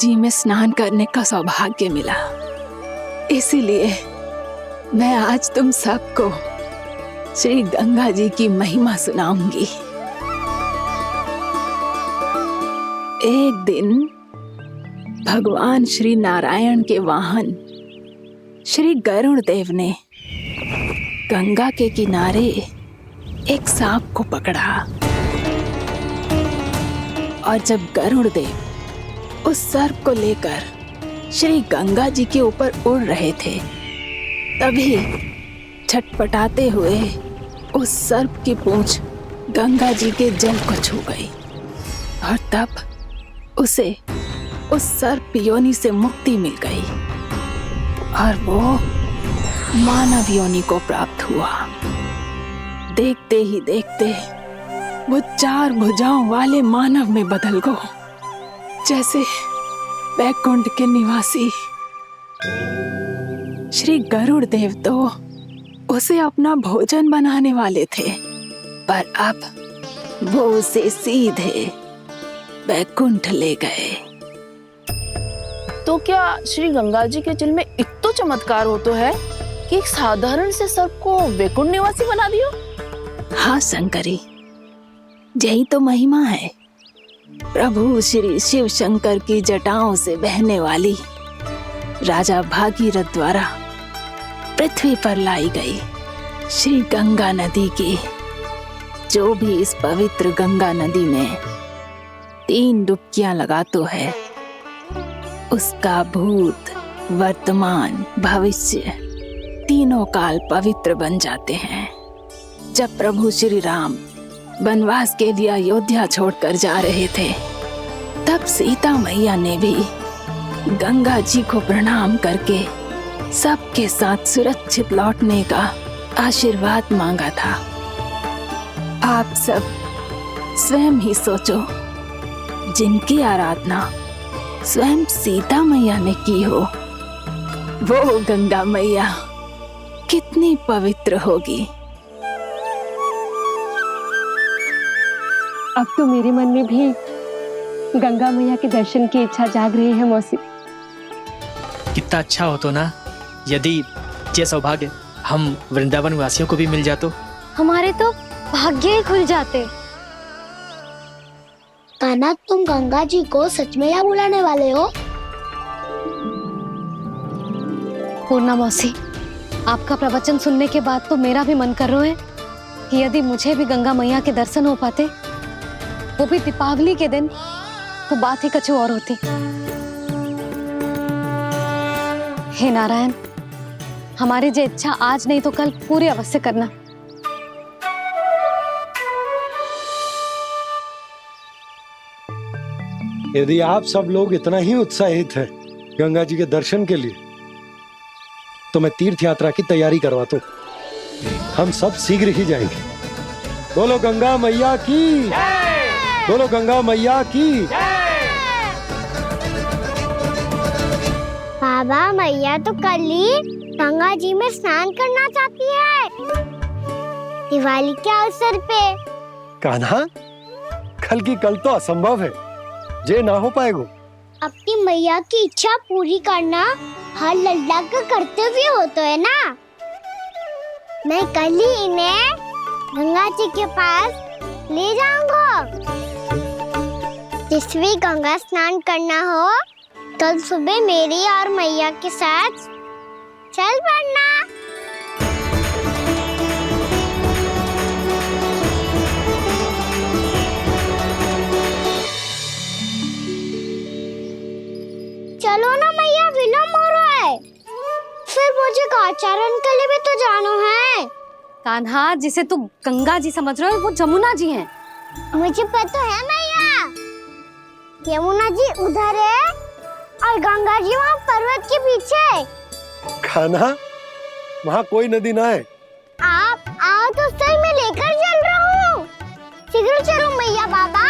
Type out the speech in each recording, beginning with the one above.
जी में स्नान करने का सौभाग्य मिला। इसीलिए मैं आज तुम सबको श्री गंगा जी की महिमा सुनाऊंगी। एक दिन भगवान श्री नारायण के वाहन श्री गरुड़ देव ने गंगा के किनारे एक सांप को पकड़ा और जब गरुड़ देव उस सर्प को लेकर श्री गंगा जी के ऊपर उड़ रहे थे, तभी छटपटाते हुए उस सर्प की पूंछ गंगा जी के जल को छू गई और तब उसे उस सर्प योनि से मुक्ति मिल गई और वो मानव योनि को प्राप्त हुआ। देखते ही देखते वो 4 भुजाओं वाले मानव में बदल गो, जैसे बैकुंठ के निवासी श्री गरुड़ देव तो उसे अपना भोजन बनाने वाले थे, पर अब वो उसे सीधे बैकुंठ ले गए। तो क्या श्री गंगा जी के जल में इतना चमत्कार हो तो है कि एक साधारण से सर्प को वैकुंठ निवासी बना दियो? हाँ शंकरी, यही तो महिमा है। प्रभु श्री शिव शंकर की जटाओं से बहने वाली राजा भागीरथ द्वारा पृथ्वी पर लाई गई श्री गंगा नदी की, जो भी इस पवित्र गंगा नदी में 3 डुबकियां लगातो है, उसका भूत, वर्तमान, भविष्य तीनों काल पवित्र बन जाते हैं। जब प्रभु श्री राम वनवास के लिए अयोध्या छोड़कर जा रहे थे, तब सीता मैया ने भी गंगा जी को प्रणाम करके सबके साथ सुरक्षित लौटने का आशीर्वाद मांगा था। आप सब स्वयं ही सोचो, जिनकी आराधना स्वयं सीता मैया ने की हो, वो गंगा मैया कितनी पवित्र होगी। अब तो मेरे मन में भी गंगा मैया के दर्शन की इच्छा जाग रही है मौसी। कितना अच्छा हो तो ना यदि ये सौभाग्य हम वृंदावन वासियों को भी मिल जातो। हमारे तो भाग्य ही खुल जाते। कान्हा, तुम गंगा जी को सच में यहाँ बुलाने वाले हो? पूर्णा मौसी, आपका प्रवचन सुनने के बाद तो मेरा भी मन कर रहा है कि यदि मुझे भी गंगा मैया के दर्शन हो पाते, वो भी दीपावली के दिन, तो बात ही कुछ और होती। हे नारायण, हमारी जो इच्छा आज नहीं तो कल पूरी अवश्य करना। यदि आप सब लोग इतना ही उत्साहित हैं गंगा जी के दर्शन के लिए, तो मैं तीर्थ यात्रा की तैयारी करवाता हूँ। हम सब शीघ्र ही जाएंगे। बोलो गंगा मैया की, बोलो गंगा मैया की। बाबा, मैया तो कल ही गंगा जी में स्नान करना चाहती है, दिवाली के अवसर पे। कान्हा, कल की कल तो असंभव है, जे ना हो पाएगा। अपनी मैया की इच्छा पूरी करना हर लल्ला का कर्तव्य होता है ना। मैं कल ही इन्हें गंगा जी के पास ले जाऊंगा। जिस भी गंगा स्नान करना हो, कल सुबह मेरी और मैया के साथ चल पड़ना। चलो ना मैया, विलम्ब हो रहा है। फिर मुझे गाचारण के लिए भी तो जाना है। कान्हा, जिसे तू गंगा जी समझ रहे हो, वो जमुना जी हैं। मुझे पता है मैया, यमुना जी उधर है और गंगा जी वहाँ पर्वत के पीछे। कान्हा, वहाँ कोई नदी ना है। आप आओ तो सही, मैं लेकर चल रहा हूँ। शीघ्र चलो मैया। बाबा,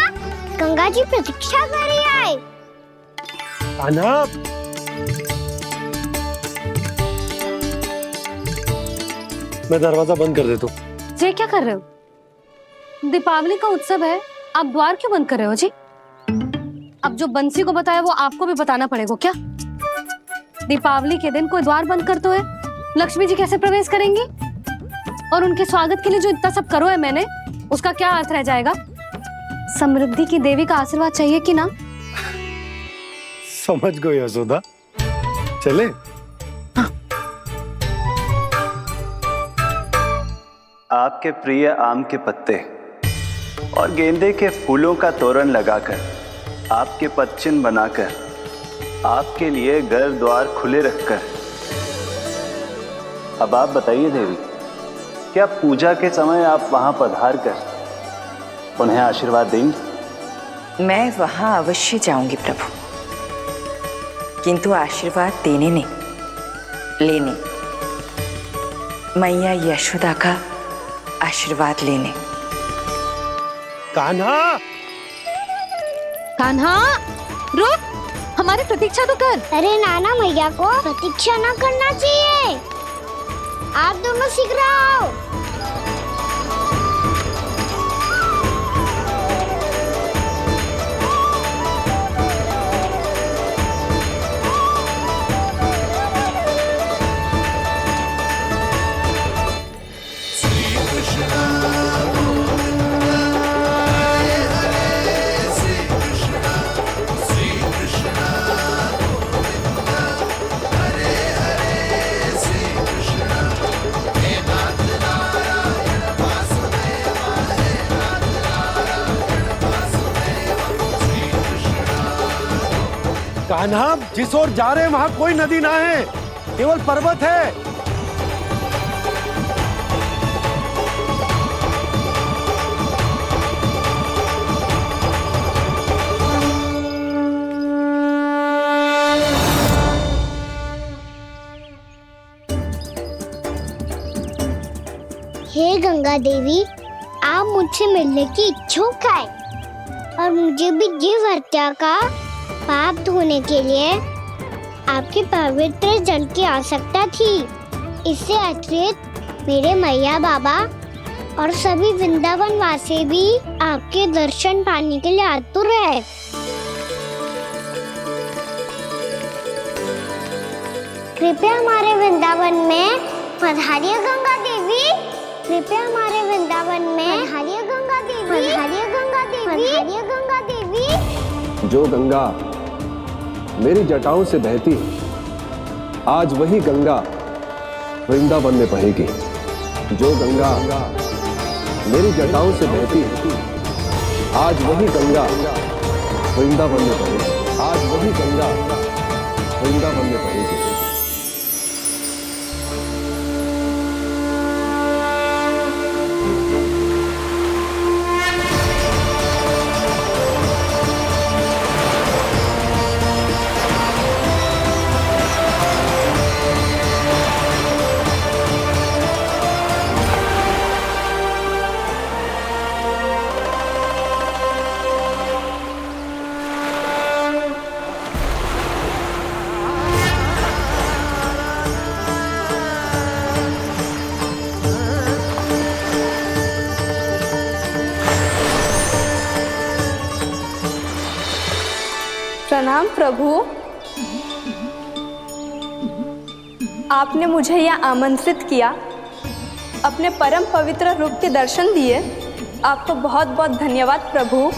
गंगा जी प्रतीक्षा कर रही है। कान्हा, मैं दरवाजा बंद कर देता हूँ। ये क्या कर रहे हो? दीपावली का उत्सव है, आप द्वार क्यों बंद कर रहे हो जी? अब जो बंसी को बताया वो आपको भी बताना पड़ेगा क्या? दीपावली के दिन कोई द्वार बंद कर तो है, लक्ष्मी जी कैसे प्रवेश करेंगी? और उनके स्वागत के लिए जो इतना सब करो है मैंने, उसका क्या अर्थ रह जाएगा? समृद्धि की देवी का आशीर्वाद चाहिए कि ना? समझ गई यशोदा, चले। आपके प्रिय आम के पत्ते और गेंदे के फूलों का तोरण लगाकर, आपके पदचिन्ह बनाकर, आपके लिए घर द्वार खुले रखकर, अब आप बताइए देवी, क्या पूजा के समय आप वहां पधार कर उन्हें आशीर्वाद देंगी? मैं वहां अवश्य जाऊंगी प्रभु, किंतु आशीर्वाद देने नहीं, लेने, मैया यशोदा का आशीर्वाद लेने। कान्हा, कान्हा, रुक, हमारी प्रतीक्षा तो कर। अरे नाना, मैया को प्रतीक्षा ना करना चाहिए। आप दोनों शीघ्र आओ। कान्हा, जिस ओर जा रहे हैं वहां कोई नदी ना है, केवल पर्वत है। हे गंगा देवी, आप मुझसे मिलने की इच्छुक है और मुझे भी जीव हत्या का पाप धोने के लिए आपके पवित्र जल की आवश्यकता थी। इससे अतिरिक्त मेरे मैया बाबा और सभी वृंदावन वासी भी आपके दर्शन पाने के लिए आतुर है। कृपया हमारे वृंदावन में पधारिए गंगा देवी। कृपया हमारे वृंदावन में पधारिए गंगा देवी। पधारिए गंगा देवी। पधारिए गंगा देवी। जो गंगा मेरी जटाओं से बहती है, आज वही गंगा वृंदावन में बहेगी। जो गंगा मेरी जटाओं से बहती है, आज वही गंगा वृंदावन में बहेगी। आज वही गंगा वृंदावन में बहेगी। प्रणाम प्रभु, आपने मुझे यहाँ आमंत्रित किया, अपने परम पवित्र रूप के दर्शन दिए, आपको बहुत बहुत धन्यवाद प्रभु।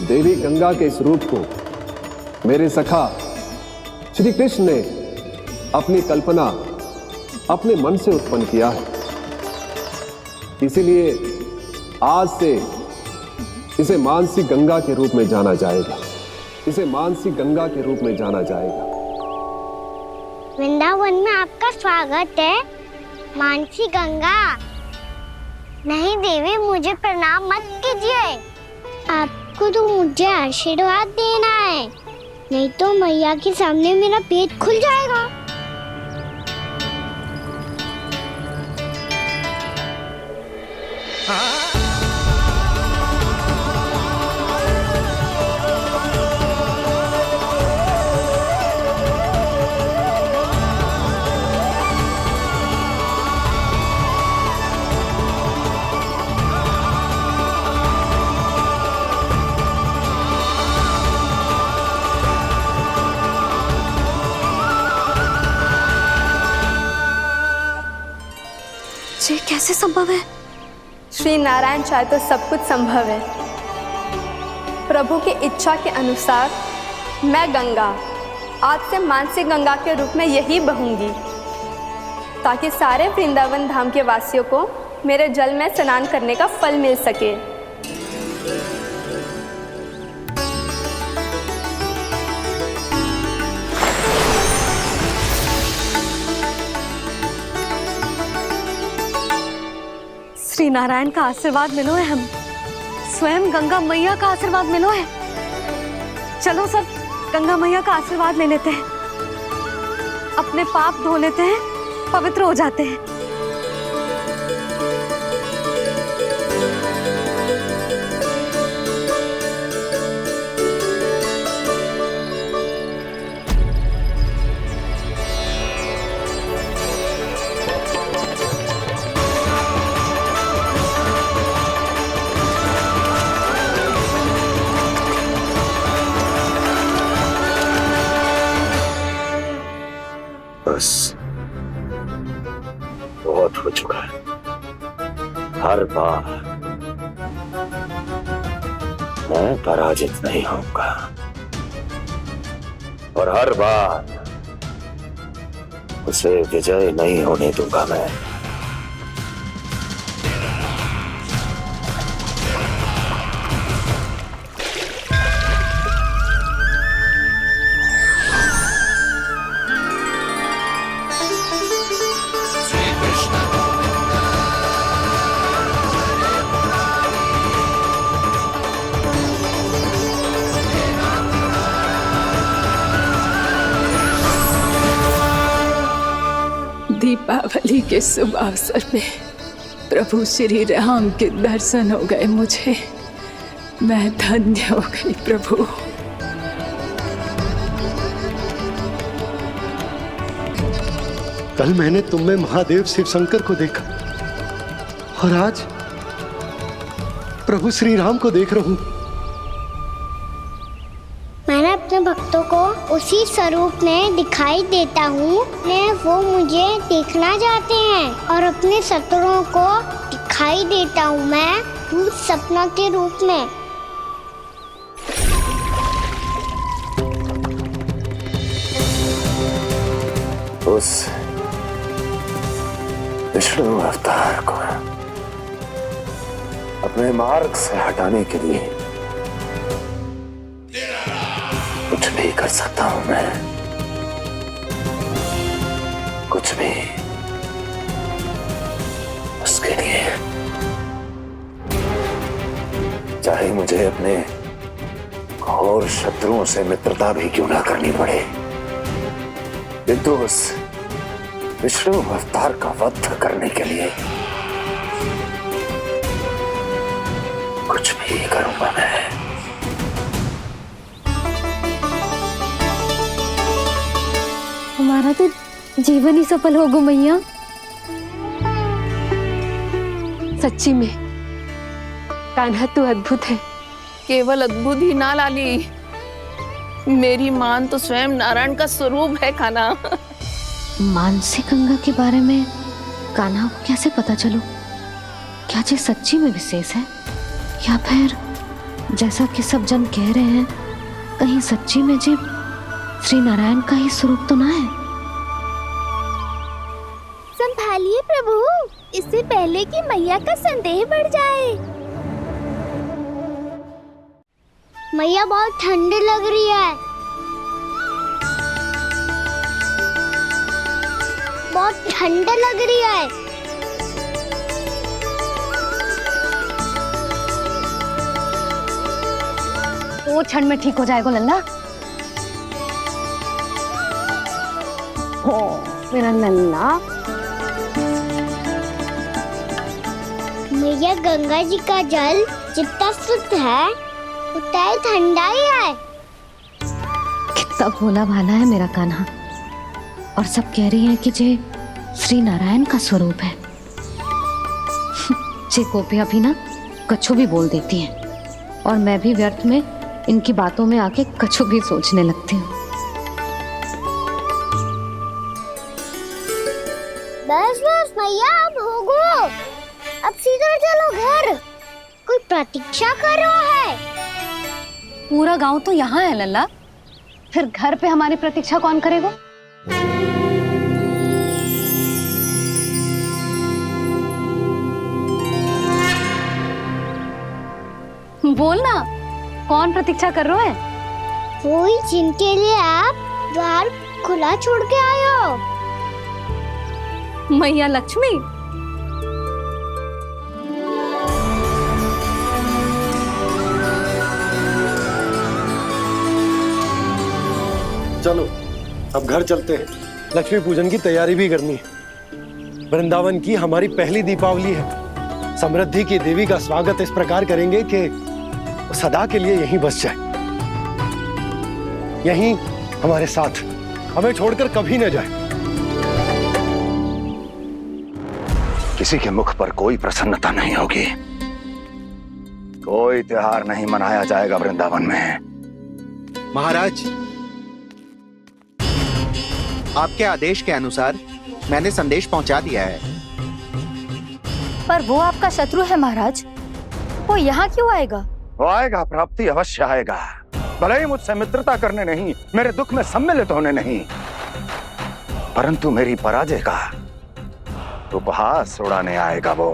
देवी गंगा के इस रूप को मेरे सखा श्री कृष्ण ने अपनी कल्पना अपने मन से उत्पन्न किया है। इसीलिए आज से इसे मानसी गंगा के रूप में जाना जाएगा। इसे मानसी गंगा के रूप में जाना जाएगा। वृंदावन में आपका स्वागत है मानसी गंगा। नहीं देवी, मुझे प्रणाम मत कीजिए। आपको तो मुझे आशीर्वाद देना है, नहीं तो मैया के सामने मेरा पेट खुल जाएगा। कैसे संभव है? श्री नारायण चाहे तो सब कुछ संभव है। प्रभु की इच्छा के अनुसार मैं गंगा आज से मानसी गंगा के रूप में यही बहूंगी, ताकि सारे वृंदावन धाम के वासियों को मेरे जल में स्नान करने का फल मिल सके। श्री नारायण का आशीर्वाद मिलो है, हम स्वयं गंगा मैया का आशीर्वाद मिलो है। चलो सब गंगा मैया का आशीर्वाद ले लेते हैं, अपने पाप धो लेते हैं, पवित्र हो जाते हैं। बस बहुत हो चुका है। हर बार मैं पराजित नहीं होऊंगा और हर बार उसे विजय नहीं होने दूंगा मैं। दीपावली के शुभ अवसर पे प्रभु श्री राम के दर्शन हो गए मुझे। मैं धन्य हो गई प्रभु। कल मैंने तुम में महादेव शिव शंकर को देखा और आज प्रभु श्री राम को देख रहा हूं। मैंने अपने भक्तों को उसी स्वरूप में दिखाई देता हूँ, वो मुझे देखना चाहते हैं और अपने शत्रुओं को दिखाई देता हूँ मैं भूत सपना के रूप में। उस विष्णु अवतार को अपने मार्ग से हटाने के लिए कुछ भी कर सकता हूं मैं, कुछ भी। उसके लिए चाहे मुझे अपने घोर शत्रुओं से मित्रता भी क्यों ना करनी पड़े, किंतु उस विष्णु अवतार का वध करने के लिए कुछ भी करूंगा मैं। हमारा तो जीवन ही सफल हो गो मैया। सच्ची में कान्हा तू अद्भुत है। केवल अद्भुत ही ना लाली, मेरी मान तो स्वयं नारायण का स्वरूप है कान्हा। मानसी गंगा के बारे में कान्हा को कैसे पता चलो? क्या ये सच्ची में विशेष है या फिर जैसा कि सब जन कह रहे हैं, कहीं सच्ची में जी श्री नारायण का ही स्वरूप तो ना है? संभालिए प्रभु, इससे पहले कि मैया का संदेह बढ़ जाए। मैया बहुत ठंडी लग रही है, बहुत ठंडा लग रही है। वो क्षण में ठीक हो जाएगा लल्ला। हो मेरा लल्ला। मैया गंगा जी का जल जितना शुद्ध है उतना ही ठंडा ही है। कितना भोला भाला है मेरा कान्हा। और सब कह रही हैं कि ये श्री नारायण का स्वरूप है। जे गोपियां भी ना कछु भी बोल देती हैं और मैं भी व्यर्थ में इनकी बातों में आके कछु भी सोचने लगती हूँ। बस बस मैया, अब होगो। अब सीधा चलो घर, कोई प्रतीक्षा कर रहा है। पूरा गांव तो यहाँ है लल्ला, फिर घर पे हमारी प्रतीक्षा कौन करेगा? बोल ना, कौन प्रतीक्षा कर रहा है? वही जिनके लिए आप द्वार खुला छोड़ के आए हो। मैया लक्ष्मी। चलो अब घर चलते हैं, लक्ष्मी पूजन की तैयारी भी करनी है। वृंदावन की हमारी पहली दीपावली है। समृद्धि की देवी का स्वागत इस प्रकार करेंगे कि वो सदा के लिए यहीं बस जाए, यहीं हमारे साथ, हमें छोड़कर कभी न जाए। किसी के मुख पर कोई प्रसन्नता नहीं होगी, कोई त्योहार नहीं मनाया जाएगा वृंदावन में। महाराज, आपके आदेश के अनुसार मैंने संदेश पहुंचा दिया है। पर वो आपका शत्रु है महाराज, वो यहाँ क्यों आएगा? वो आएगा, प्राप्ति अवश्य आएगा। भले ही मुझसे मित्रता करने नहीं, मेरे दुख में सम्मिलित होने नहीं, परंतु मेरी पराजय का उपहास उड़ाने आएगा वो।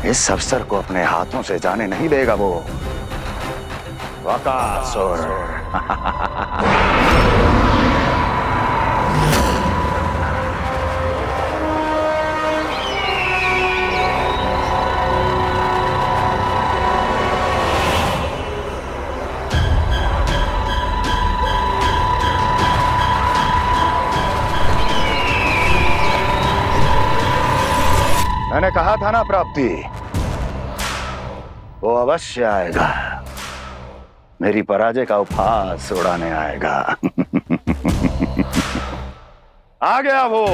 इस अवसर को अपने हाथों से जाने नहीं देगा वो। वकासुर। मैंने कहा था ना प्राप्ति, वो अवश्य आएगा, मेरी पराजय का उपहास उड़ाने आएगा। आ गया वो।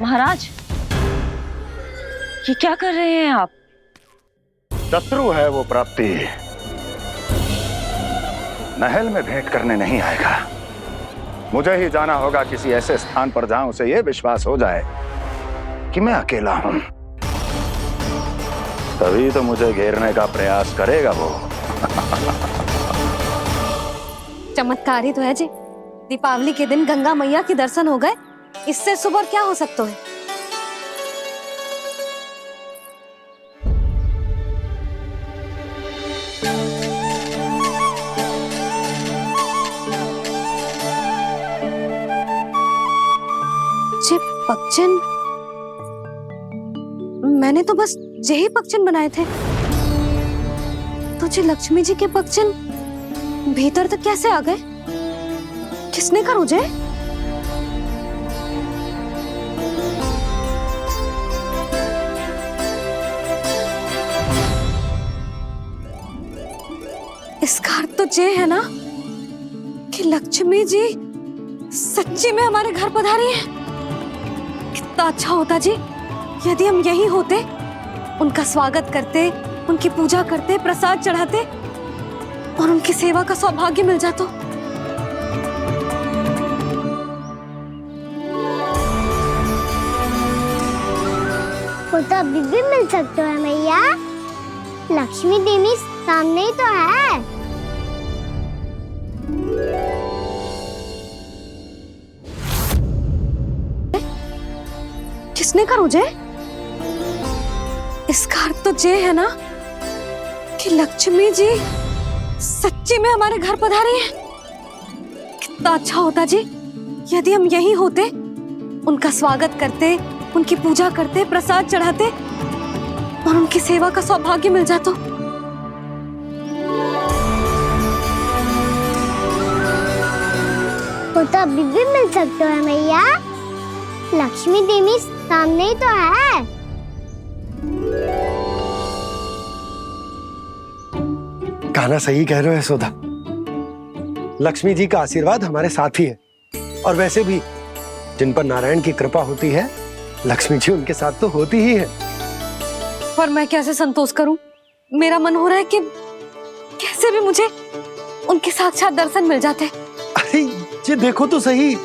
महाराज, ये क्या कर रहे हैं आप? शत्रु है वो प्राप्ति, महल में भेंट करने नहीं आएगा। मुझे ही जाना होगा किसी ऐसे स्थान पर जहां उसे यह विश्वास हो जाए कि मैं अकेला हूं, तभी तो मुझे घेरने का प्रयास करेगा वो। चमत्कार ही तो है जी, दीपावली के दिन गंगा मैया के दर्शन हो गए, इससे शुभ और क्या हो सकता है? पक्षन, मैंने तो बस यही पक्षन बनाए थे, तुझे लक्ष्मी जी के पक्षन भीतर तक कैसे आ गए? किसने कर मुझे? इसका अर्थ तो ये है ना कि लक्ष्मी जी सच्ची में हमारे घर पधारी है। कितना अच्छा होता जी यदि हम यहीं होते, उनका स्वागत करते, उनकी पूजा करते, प्रसाद चढ़ाते और उनकी सेवा का सौभाग्य मिल जाता। वो तो अभी भी मिल सकते हैं मैया, लक्ष्मी देवी सामने ही तो है। किसने कहा मुझे? इसका अर्थ तो ये है ना कि लक्ष्मी जी सच्ची में हमारे घर पधारी है। कितना अच्छा होता जी यदि हम यहीं होते, उनका स्वागत करते, उनकी पूजा करते, प्रसाद चढ़ाते और उनकी सेवा का सौभाग्य मिल जाता। वो तो अभी भी मिल सकते हैं मैया, लक्ष्मी देवी सामने ही तो है। कहना सही कह रहे हो यशोदा, लक्ष्मी जी का आशीर्वाद हमारे साथ ही है, और वैसे भी जिन पर नारायण की कृपा होती है, लक्ष्मी जी उनके साथ तो होती ही है। पर मैं कैसे संतोष करूं? मेरा मन हो रहा है कि कैसे भी मुझे उनके साक्षात दर्शन मिल जाते। अरे ये देखो तो सही,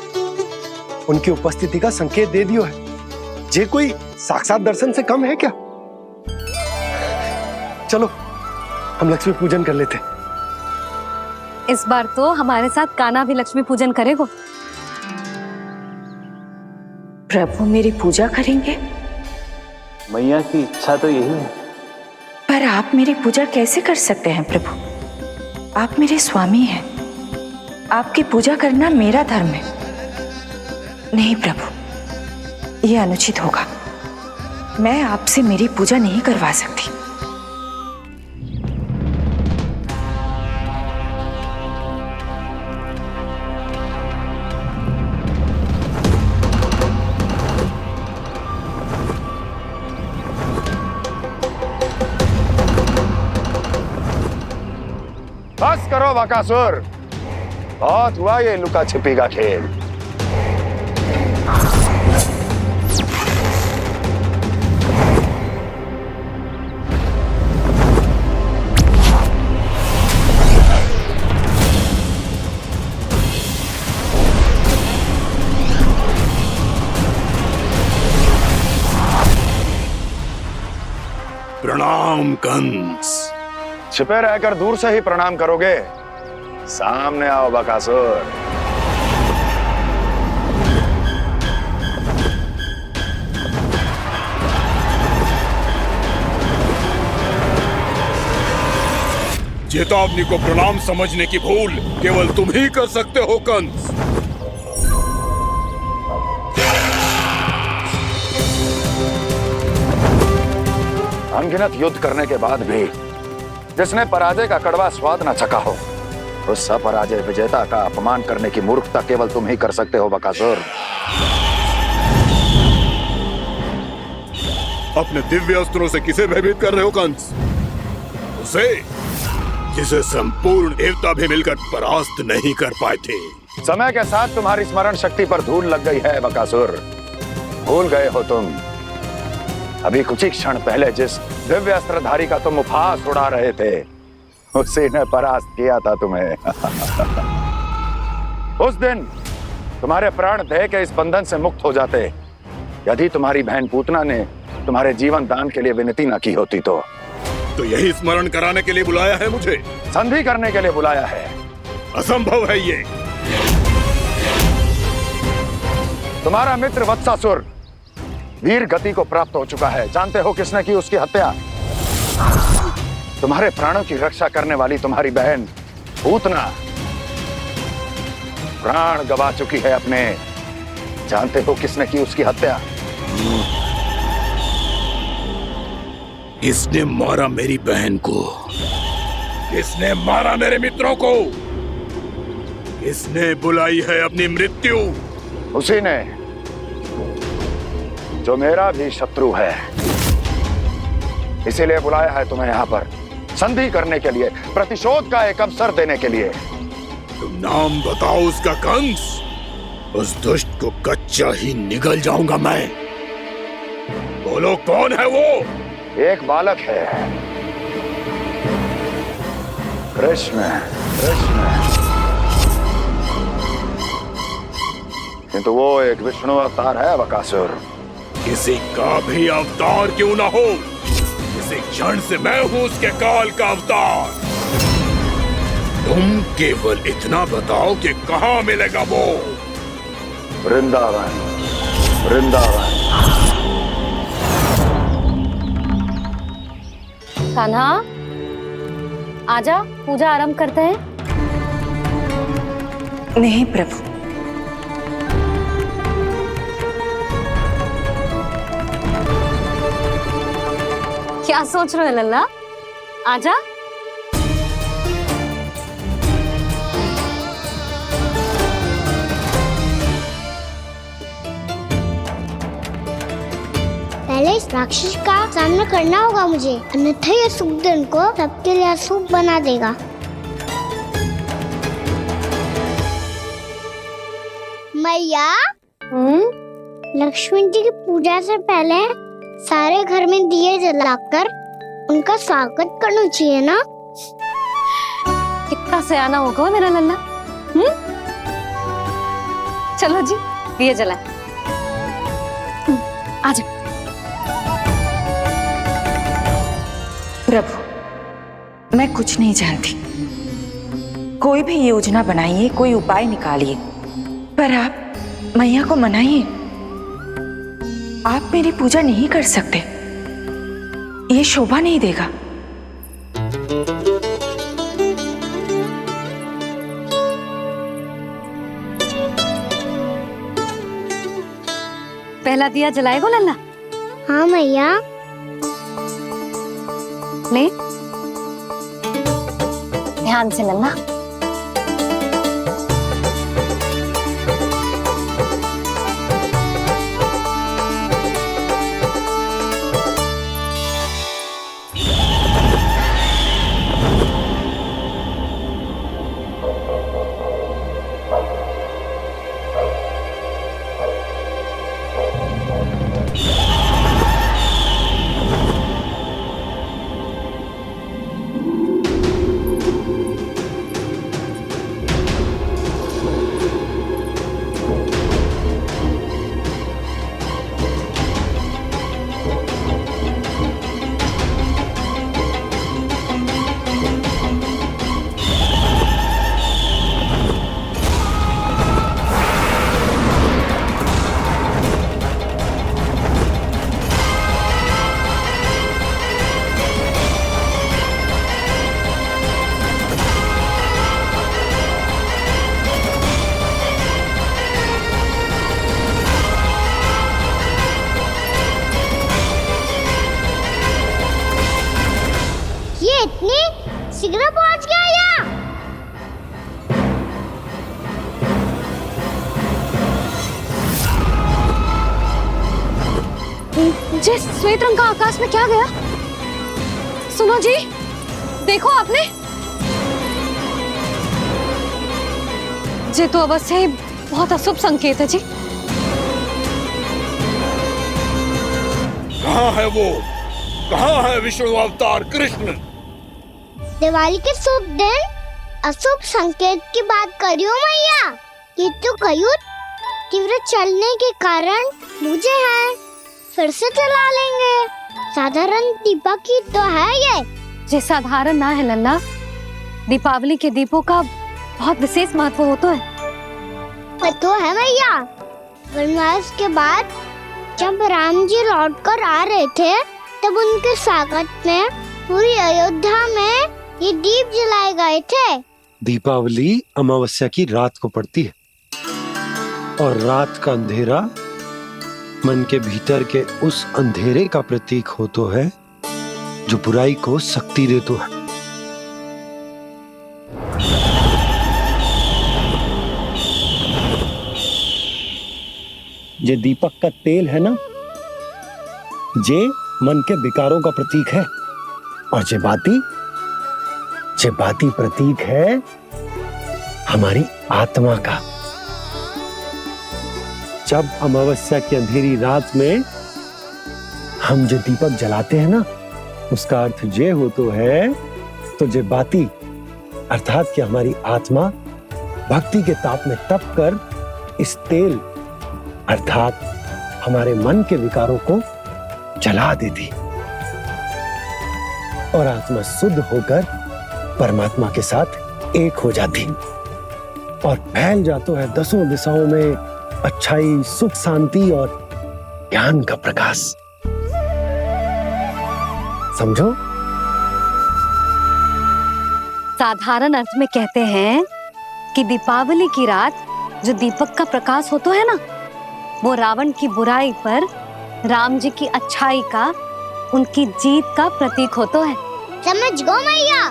उनकी उपस्थिति का संकेत दे दियो है। ये कोई साक्षात दर्शन से कम है क्या? चलो हम लक्ष्मी पूजन कर लेते। इस बार तो हमारे साथ कान्हा भी लक्ष्मी पूजन करेगा। प्रभु मेरी पूजा करेंगे? मैया की इच्छा तो यही है। पर आप मेरी पूजा कैसे कर सकते हैं प्रभु? आप मेरे स्वामी हैं। आपकी पूजा करना मेरा धर्म है। नहीं प्रभु, यह अनुचित होगा। मैं आपसे मेरी पूजा नहीं करवा सकती। बस करो बकासुर, बहुत हुआ ये लुका छिपी का खेल। प्रणाम कंस। छिपे रहकर दूर से ही प्रणाम करोगे? सामने आओ बकासुर। चेतावनी को प्रणाम समझने की भूल केवल तुम ही कर सकते हो कंस। अनगिनत युद्ध करने के बाद भी जिसने पराजय का कड़वा स्वाद न चखा हो, उस अपराजय विजेता का अपमान करने की मूर्खता केवल तुम ही कर सकते हो बकासुर। अपने दिव्य अस्त्रों से किसे भयभीत कर रहे हो कंस? उसे जिसे संपूर्ण देवता भी मिलकर परास्त नहीं कर पाए थे। समय के साथ तुम्हारी स्मरण शक्ति पर धूल लग गई है बकासुर। भूल गए हो तुम अभी कुछ ही क्षण पहले जिस दिव्य अस्त्रधारी का तुम उपहास उड़ा रहे थे, उसी ने परास्त किया था तुम्हें। उस दिन तुम्हारे प्राण देह के इस बंधन से मुक्त हो जाते यदि तुम्हारी बहन पूतना ने तुम्हारे जीवन दान के लिए विनती न की होती तो। यही स्मरण कराने के लिए बुलाया है मुझे? संधि करने के लिए बुलाया है। असंभव है ये। तुम्हारा मित्र वत्सासुर वीर गति को प्राप्त हो चुका है। जानते हो किसने की उसकी हत्या? तुम्हारे प्राणों की रक्षा करने वाली तुम्हारी बहन पूतना प्राण गवा चुकी है अपने। जानते हो किसने की उसकी हत्या? इसने मारा मेरी बहन को। इसने मारा मेरे मित्रों को। इसने बुलाई है अपनी मृत्यु। उसी ने जो मेरा भी शत्रु है। इसीलिए बुलाया है तुम्हें यहाँ पर संधि करने के लिए, प्रतिशोध का एक अवसर देने के लिए। तुम नाम बताओ उसका कंस। उस दुष्ट को कच्चा ही निगल जाऊंगा मैं। बोलो कौन है वो? एक बालक है, कृष्ण। किंतु वो एक विष्णु अवतार है बकासुर। किसी का भी अवतार क्यों ना हो, इसी क्षण से मैं हूं उसके काल का अवतार। तुम केवल इतना बताओ कि कहां मिलेगा वो? वृंदावन। वृंदावन। कान्हा, आजा, पूजा आरंभ करते हैं। नहीं प्रभु, क्या सोच रहे हो लल्ला? आजा। पहले इस राक्षस का सामना करना होगा मुझे, अन्यथा ये शुभ दिन को सबके लिए अशुभ बना देगा। मैया, लक्ष्मण जी की पूजा से पहले सारे घर में दिए जलाकर उनका स्वागत करना चाहिए ना? ये कितना सयाना होगा मेरा लल्ला। चलो जी दिए जलाए। आ जाओ। प्रभु मैं कुछ नहीं जानती, कोई भी योजना बनाइए, कोई उपाय निकालिए, पर आप मैया को मनाइए। आप मेरी पूजा नहीं कर सकते, ये शोभा नहीं देगा। पहला दिया जलाएगो लल्ला? हाँ मैया। ले ध्यान से लल्ला। इतनी शीघ्र पहुंच गया यहाँ? जे श्वेत रंग का आकाश में क्या गया? सुनो जी, देखो आपने, जे तो अवश्य ही बहुत अशुभ संकेत है जी। कहाँ है वो? कहाँ है विष्णु अवतार कृष्ण? दिवाली के शुभ दिन अशुभ संकेत की बात करियो मैया। ये तो कयूत तीव्र चलने के कारण मुझे है, फिर से चला लेंगे। साधारण दीपक ही तो है ये साधारण ना है लल्ला, दीपावली के दीपों का बहुत विशेष महत्व होता है। तो है मैया, वनवास के बाद जब राम जी लौटकर आ रहे थे तब उनके स्वागत में पूरी अयोध्या में ये दीप जलाए गए थे। दीपावली अमावस्या की रात को पड़ती है और रात का अंधेरा मन के भीतर के उस अंधेरे का प्रतीक होता है जो बुराई को शक्ति देता है। ये दीपक का तेल है ना, जे मन के विकारों का प्रतीक है, और जे बाती प्रतीक है हमारी आत्मा का। जब अमावस्या की अंधेरी रात में हम जो दीपक जलाते हैं ना, उसका अर्थ जे हो तो है, तो जे बाती अर्थात कि हमारी आत्मा भक्ति के ताप में तप कर इस तेल अर्थात हमारे मन के विकारों को जला देती और आत्मा शुद्ध होकर परमात्मा के साथ एक हो जाती और फैल जाता है दसों दिशाओं में अच्छाई, सुख, शांति और ज्ञान का प्रकाश। समझो? साधारण अर्थ में कहते हैं कि दीपावली की रात जो दीपक का प्रकाश होता है ना, वो रावण की बुराई पर राम जी की अच्छाई का, उनकी जीत का प्रतीक होता है। समझ गो मैया,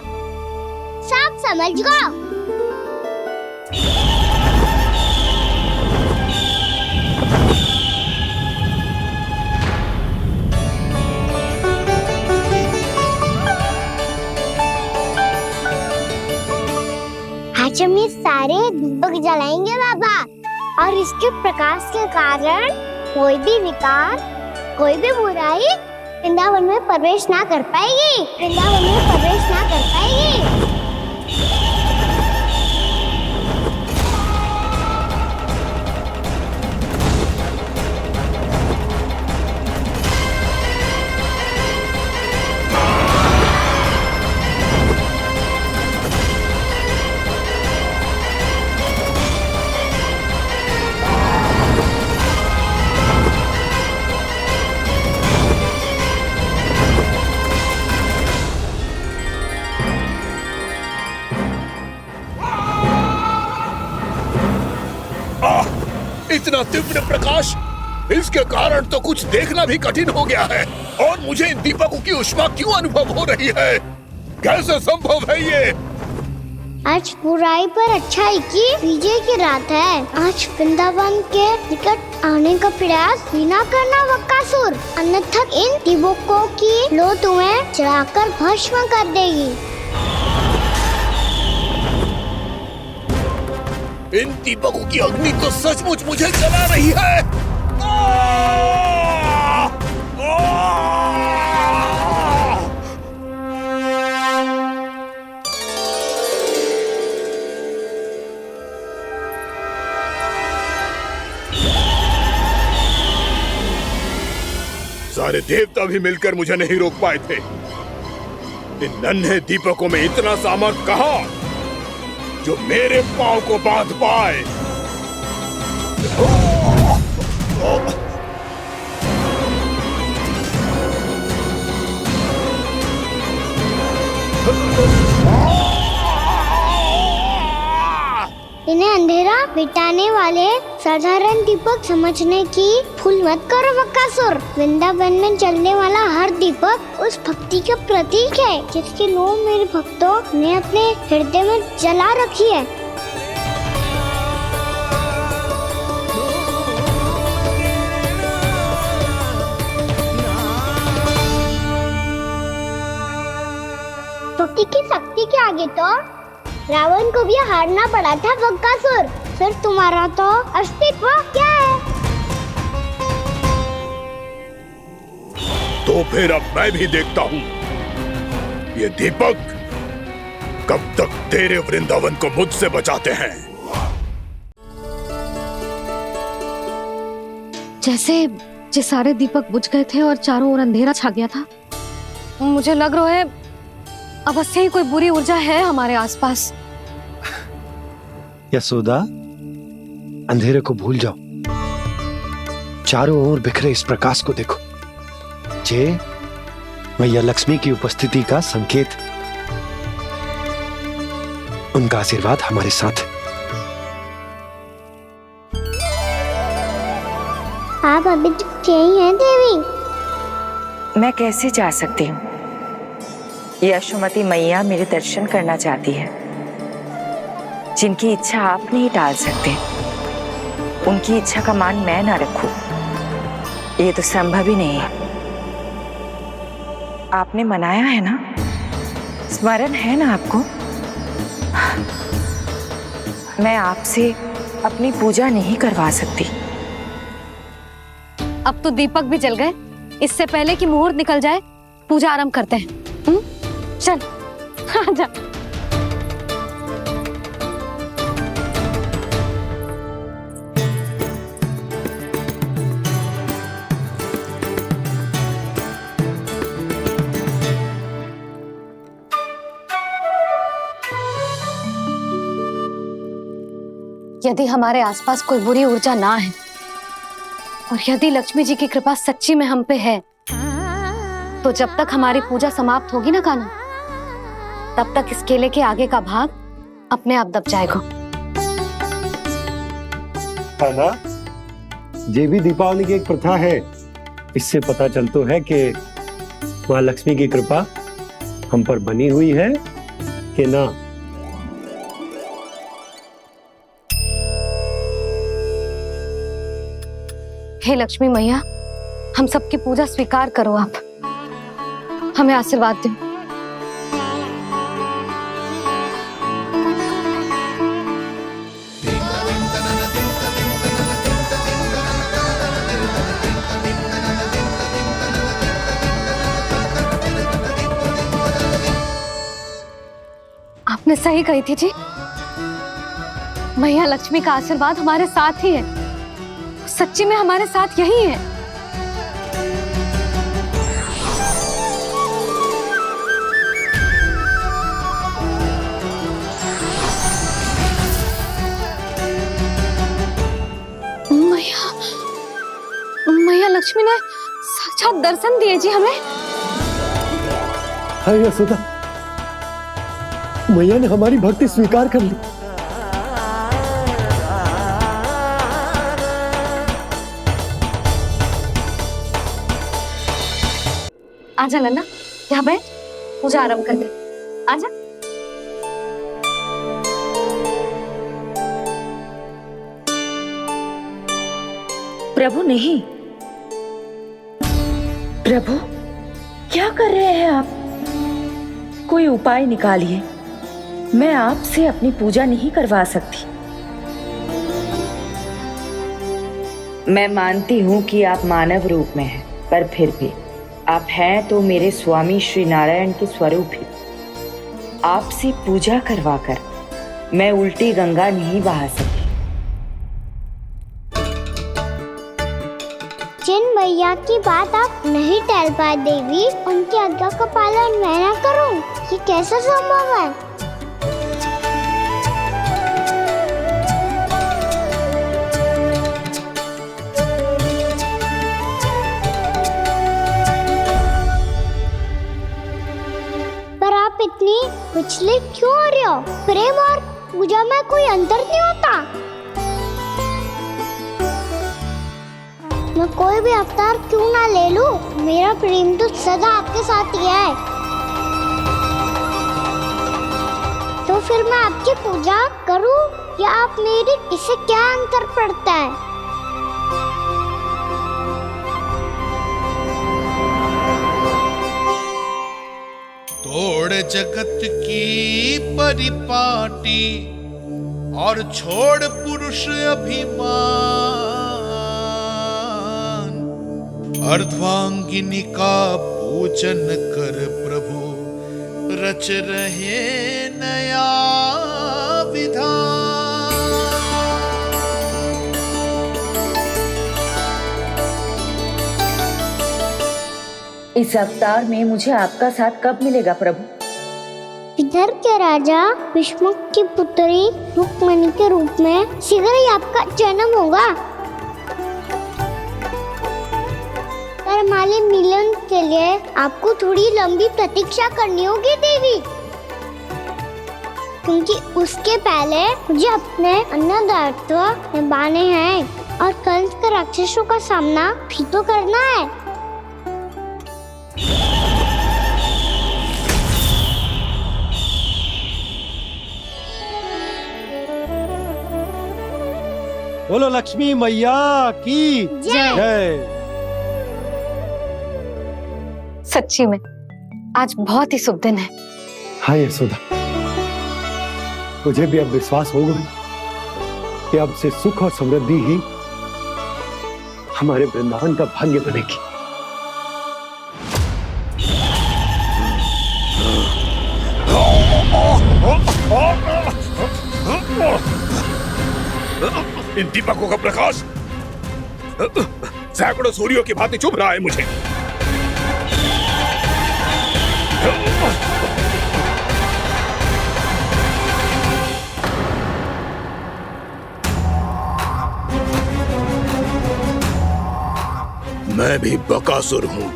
सब समझ गो। आज हम ये सारे दीपक जलाएंगे बाबा, और इसके प्रकाश के कारण कोई भी विकार, कोई भी बुराई वृंदावन में प्रवेश ना कर पाएगी, वृंदावन में प्रवेश ना कर पाएगी। इतना तीव्र प्रकाश, इसके कारण तो कुछ देखना भी कठिन हो गया है। और मुझे इन दीपकों की ऊष्मा क्यों अनुभव हो रही है? कैसे संभव है ये? आज बुराई पर अच्छाई की विजय की रात है। आज वृंदावन के निकट आने का प्रयास भी ना करना बकासुर, अन्यथा इन दीपकों की लो तुम्हें जलाकर भस्म कर देगी। इन दीपकों की अग्नि तो सचमुच मुझे जला रही है। सारे देवता भी मिलकर मुझे नहीं रोक पाए थे। इन नन्हे दीपकों में इतना सामर्थ्य कहां जो मेरे पांव को बांध पाए। इन्हें अंधेरा मिटाने वाले साधारण दीपक समझने की भूल मत करो बकासुर। वृंदावन में जलने वाला हर दीपक उस भक्ति का प्रतीक है जिसकी लो मेरे भक्तों ने अपने हृदय में जला रखी है। भक्ति की शक्ति के आगे तो रावण को भी हारना पड़ा था बकासुर। फिर तुम्हारा तो अस्तित्व क्या है? तो फिर अब मैं भी देखता हूँ ये दीपक कब तक तेरे वृंदावन को मुझसे बचाते हैं। जैसे ये सारे दीपक बुझ गए थे और चारों ओर अंधेरा छा गया था, मुझे लग रहा है अवश्य ही कोई बुरी ऊर्जा है हमारे आसपास। यशोदा, अंधेरे को भूल जाओ, चारों ओर बिखरे इस प्रकाश को देखो। जे मैया लक्ष्मी की उपस्थिति का संकेत, उनका आशीर्वाद हमारे साथ। आप अभी तक यही हैं देवी? मैं कैसे जा सकती हूँ? यशोमती मैया मेरे दर्शन करना चाहती है। जिनकी इच्छा आप नहीं टाल सकते, उनकी इच्छा का मान मैं ना रखूं, ये तो संभव ही नहीं है। आपने मनाया है ना, स्मरण है ना आपको? मैं आपसे अपनी पूजा नहीं करवा सकती। अब तो दीपक भी जल गए, इससे पहले कि मुहूर्त निकल जाए पूजा आरंभ करते हैं। चल आजा। यदि हमारे आसपास कोई बुरी ऊर्जा ना है और यदि लक्ष्मी जी की कृपा सच्ची में हम पे है, तो जब तक हमारी पूजा समाप्त होगी ना कान्हा, तब तक इस केले के आगे का भाग अपने आप दब जाएगा। है ना? ये भी दीपावली की एक प्रथा है। इससे पता चलता है कि माँ लक्ष्मी की कृपा हम पर बनी हुई है कि ना। हे लक्ष्मी मैया, हम सबकी पूजा स्वीकार करो, आप हमें आशीर्वाद दो। आपने सही कही थी जी, मैया लक्ष्मी का आशीर्वाद हमारे साथ ही है, सच्ची में हमारे साथ यही है। मैया लक्ष्मी ने साक्षात दर्शन दिए जी हमें। हाय यशोदा, मैया ने हमारी भक्ति स्वीकार कर ली। आजा नन्ना, यहाँ बैठ, पूजा आरंभ कर दे। आजा। प्रभु नहीं, प्रभु क्या कर रहे हैं आप? कोई उपाय निकालिए, मैं आपसे अपनी पूजा नहीं करवा सकती। मैं मानती हूँ कि आप मानव रूप में हैं, पर फिर भी आप हैं तो मेरे स्वामी श्री नारायण के स्वरूप ही। आपसे पूजा करवाकर मैं उल्टी गंगा नहीं बहा सकती। जिन भैया की बात आप नहीं टाल पाए देवी, उनकी आज्ञा का पालन मैं ना करूं, ये कैसा संभव है? पर आप इतनी विचलित क्यों हो रहे हो? प्रेम और पूजा में कोई अंतर नहीं होता। मैं कोई भी अवतार क्यों ना ले लूं, मेरा प्रेम तो सदा आपके साथ ही है। तो फिर मैं आपकी पूजा करूं या आप मेरी, इससे क्या अंतर पड़ता है? तोड़ जगत की परिपाटी और छोड़ पुरुष अभिमान, अर्धांगिनी का पूजन कर प्रभु रच रहे नया विधान। इस अवतार में मुझे आपका साथ कब मिलेगा प्रभु? इधर के राजा भीष्मक की पुत्री रुक्मणी के रूप में शीघ्र ही आपका जन्म होगा। हमारे मिलन के लिए आपको थोड़ी लंबी प्रतीक्षा करनी होगी देवी, क्योंकि उसके पहले मुझे अपने अन्य दायित्व निभाने हैं और कंस के राक्षसों का सामना भी तो करना है। बोलो लक्ष्मी मैया की जय। सच्ची में आज बहुत ही शुभ दिन है। हाँ यशोदा, मुझे भी अब विश्वास हो गया कि अब से सुख और समृद्धि ही हमारे वृंदावन का भाग्य बनेगी। इन दीपकों का प्रकाश सैकड़ों सूर्यों की भांति चुभ रहा है मुझे। मैं भी बकासुर हूं,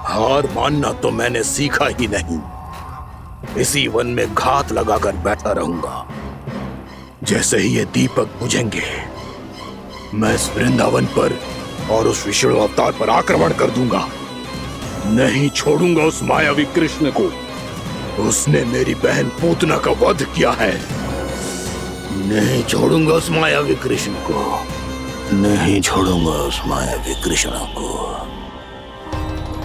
हार मानना तो मैंने सीखा ही नहीं। इसी वन में घात लगाकर बैठा रहूंगा। जैसे ही ये दीपक बुझेंगे, मैं इस वृंदावन पर और उस विष्णु अवतार पर आक्रमण कर दूंगा। नहीं छोड़ूंगा उस मायावी कृष्ण को। उसने मेरी बहन पूतना का वध किया है। नहीं छोड़ूंगा उस मायावी कृष्ण को। नहीं छोड़ूंगा उस मायावी कृष्ण को।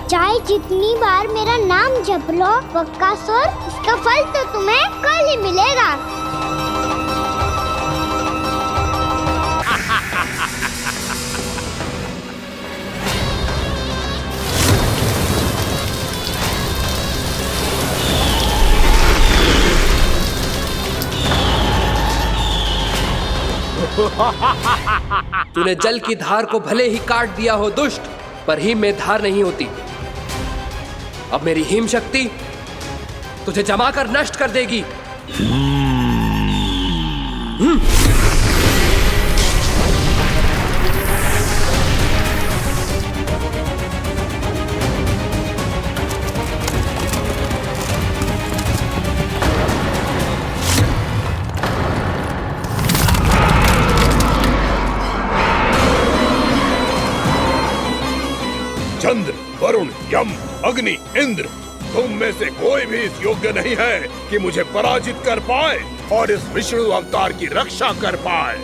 चाहे जितनी बार मेरा नाम जप लो बकासुर, इसका फल तो तुम्हें कल ही मिलेगा। तूने जल की धार को भले ही काट दिया हो दुष्ट, पर हिम में धार नहीं होती। अब मेरी हिम शक्ति तुझे जमा कर नष्ट कर देगी। चंद्र, वरुण, यम, अग्नि, इंद्र, तुम में से कोई भी इस योग्य नहीं है कि मुझे पराजित कर पाए और इस विष्णु अवतार की रक्षा कर पाए।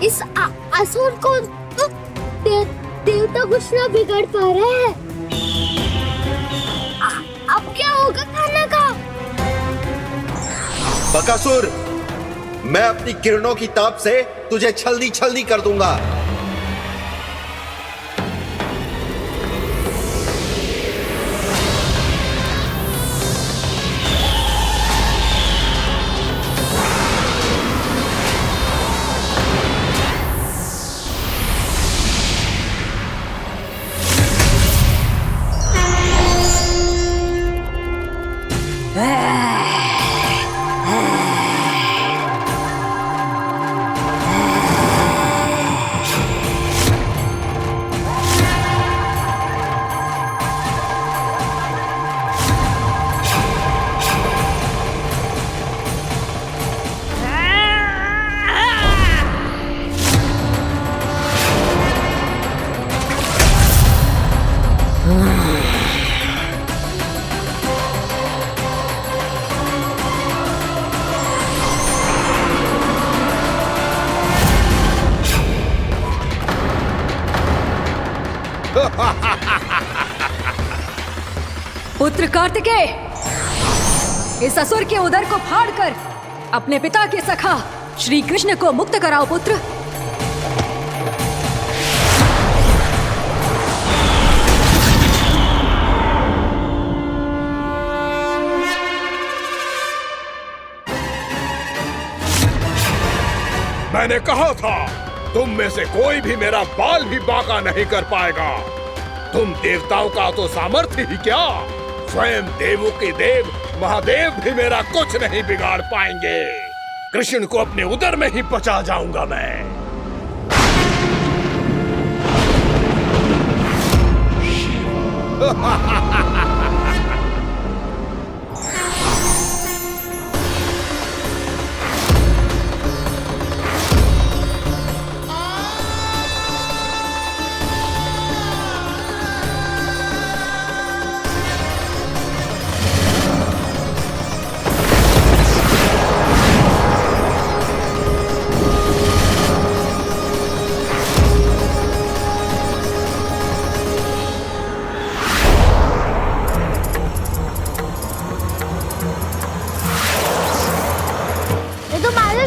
इस असुर को देवता कुछ ना बिगाड़ पा रहे हैं। अब क्या होगा खाने का? बकासुर, मैं अपनी किरणों की ताप से तुझे छलनी छलनी कर दूंगा। पुत्र कार्तिकेय, इस असुर के उदर को फाड़कर अपने पिता के सखा श्री कृष्ण को मुक्त कराओ पुत्र। मैंने कहा था, तुम में से कोई भी मेरा बाल भी बांका नहीं कर पाएगा। तुम देवताओं का तो सामर्थ्य ही क्या, स्वयं देवों के देव महादेव भी मेरा कुछ नहीं बिगाड़ पाएंगे। कृष्ण को अपने उदर में ही पचा जाऊंगा मैं।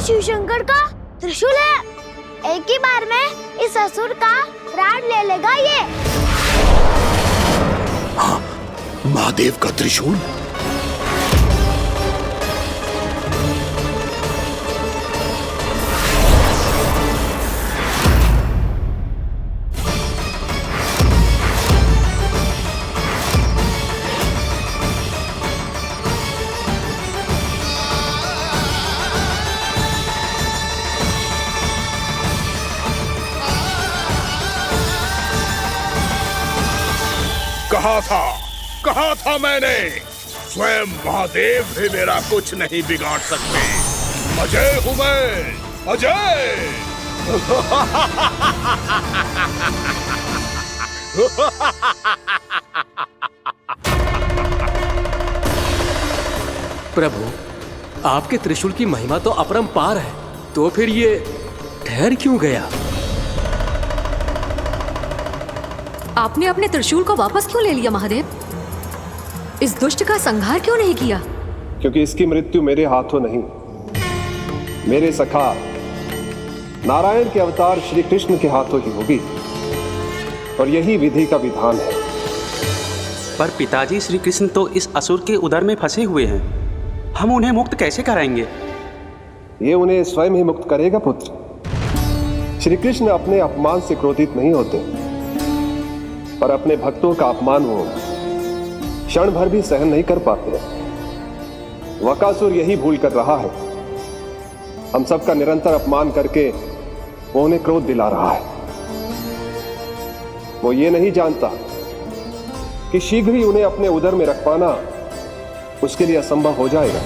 शिव शंकर का त्रिशूल है। एक ही बार में इस असुर का प्राण ले लेगा ये। हाँ, महादेव का त्रिशूल। कहा था मैंने, स्वयं महादेव भी मेरा कुछ नहीं बिगाड़ सकते। अजय हूं मैं, अजय। प्रभु, आपके त्रिशूल की महिमा तो अपरंपार है, तो फिर ये ठहर क्यों गया? आपने अपने त्रिशूल को वापस क्यों ले लिया महादेव? इस दुष्ट का संहार क्यों नहीं किया? क्योंकि इसकी मृत्यु मेरे हाथों नहीं, मेरे सखा नारायण के अवतार श्री कृष्ण के हाथों ही होगी, और यही विधि का विधान है। पर पिताजी, श्री कृष्ण तो इस असुर के उदर में फंसे हुए हैं, हम उन्हें मुक्त कैसे कराएंगे? ये उन्हें स्वयं ही मुक्त करेगा पुत्र। श्री कृष्ण अपने अपमान से क्रोधित नहीं होते, पर अपने भक्तों का अपमान वो क्षण भर भी सहन नहीं कर पाते। वकासुर यही भूल कर रहा है, हम सबका निरंतर अपमान करके वो उन्हें क्रोध दिला रहा है। वो ये नहीं जानता कि शीघ्र ही उन्हें अपने उदर में रख पाना उसके लिए असंभव हो जाएगा।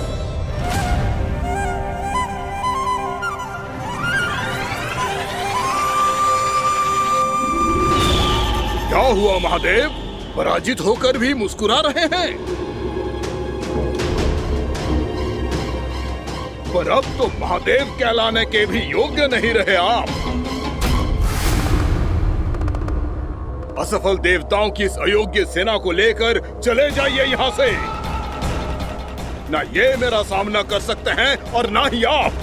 हुआ महादेव? पराजित होकर भी मुस्कुरा रहे हैं। पर अब तो महादेव कहलाने के भी योग्य नहीं रहे आप। असफल देवताओं की इस अयोग्य सेना को लेकर चले जाइए यहाँ से। ना ये मेरा सामना कर सकते हैं और ना ही आप।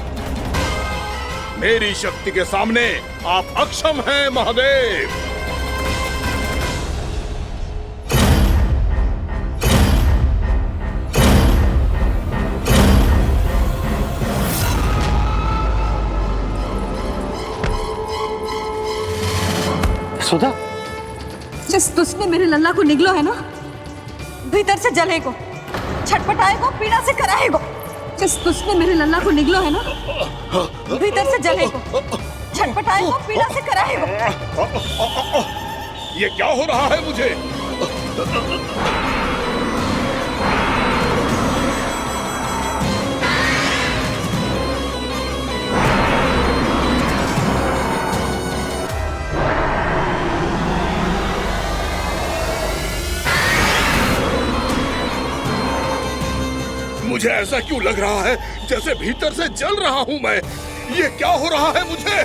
मेरी शक्ति के सामने आप अक्षम हैं महादेव। सुधा, जिस दुष्ट ने मेरे लल्ला को निगलो है ना, भीतर से जलेगो, छटपटाएगो, पीड़ा से कराएगो। जिस दुष्ट ने मेरे लल्ला को निगलो है ना, भीतर से जलेगो, छटपटाएगो, पीड़ा से कराएगो। ये क्या हो रहा है मुझे? मुझे ऐसा क्यों लग रहा है जैसे भीतर से जल रहा हूं मैं? ये क्या हो रहा है मुझे?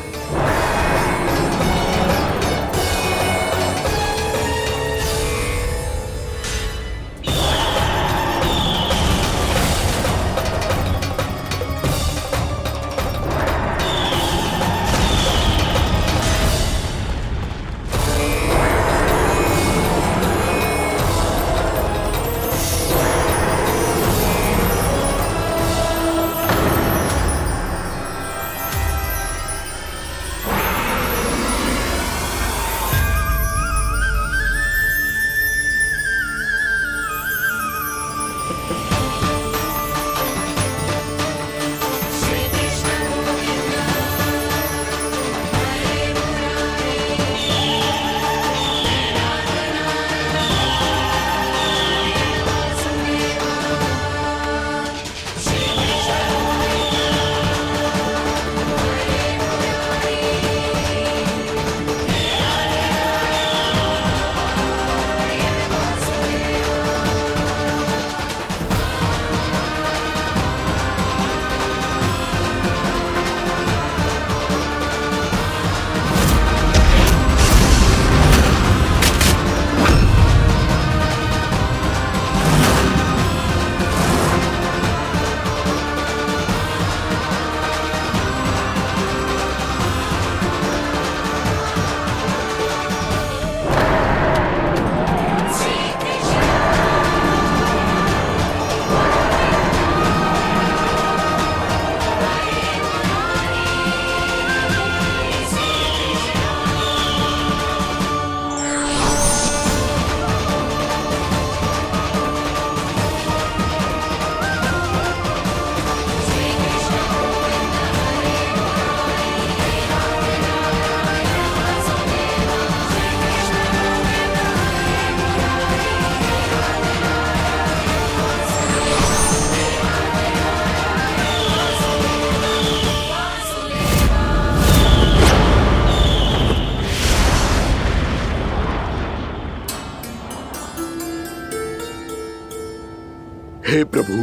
हे प्रभु,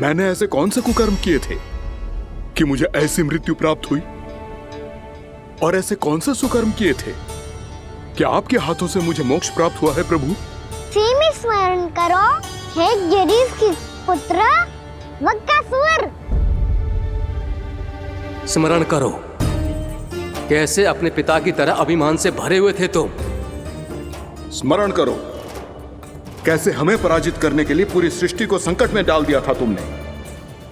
मैंने ऐसे कौन से कुकर्म किए थे कि मुझे ऐसी मृत्यु प्राप्त हुई? और ऐसे कौन से सुकर्म किए थे कि आपके हाथों से मुझे मोक्ष प्राप्त हुआ है प्रभु? में स्मरण करो, हे जरीफ की पुत्र वक्कासुर। स्मरण करो, कैसे अपने पिता की तरह अभिमान से भरे हुए थे तुम। स्मरण करो, कैसे हमें पराजित करने के लिए पूरी सृष्टि को संकट में डाल दिया था तुमने,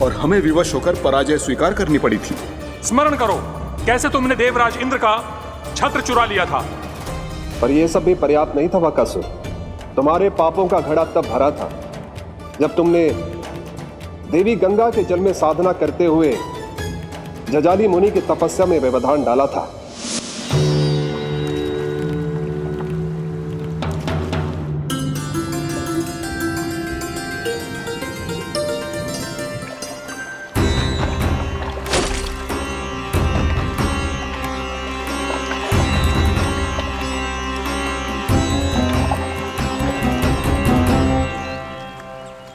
और हमें विवश होकर पराजय स्वीकार करनी पड़ी थी। स्मरण करो, कैसे तुमने देवराज इंद्र का छत्र चुरा लिया था। पर यह सब भी पर्याप्त नहीं था वक्कासुर। तुम्हारे पापों का घड़ा तब भरा था जब तुमने देवी गंगा के जल में साधना करते हुए जजाली मुनि की तपस्या में व्यवधान डाला था।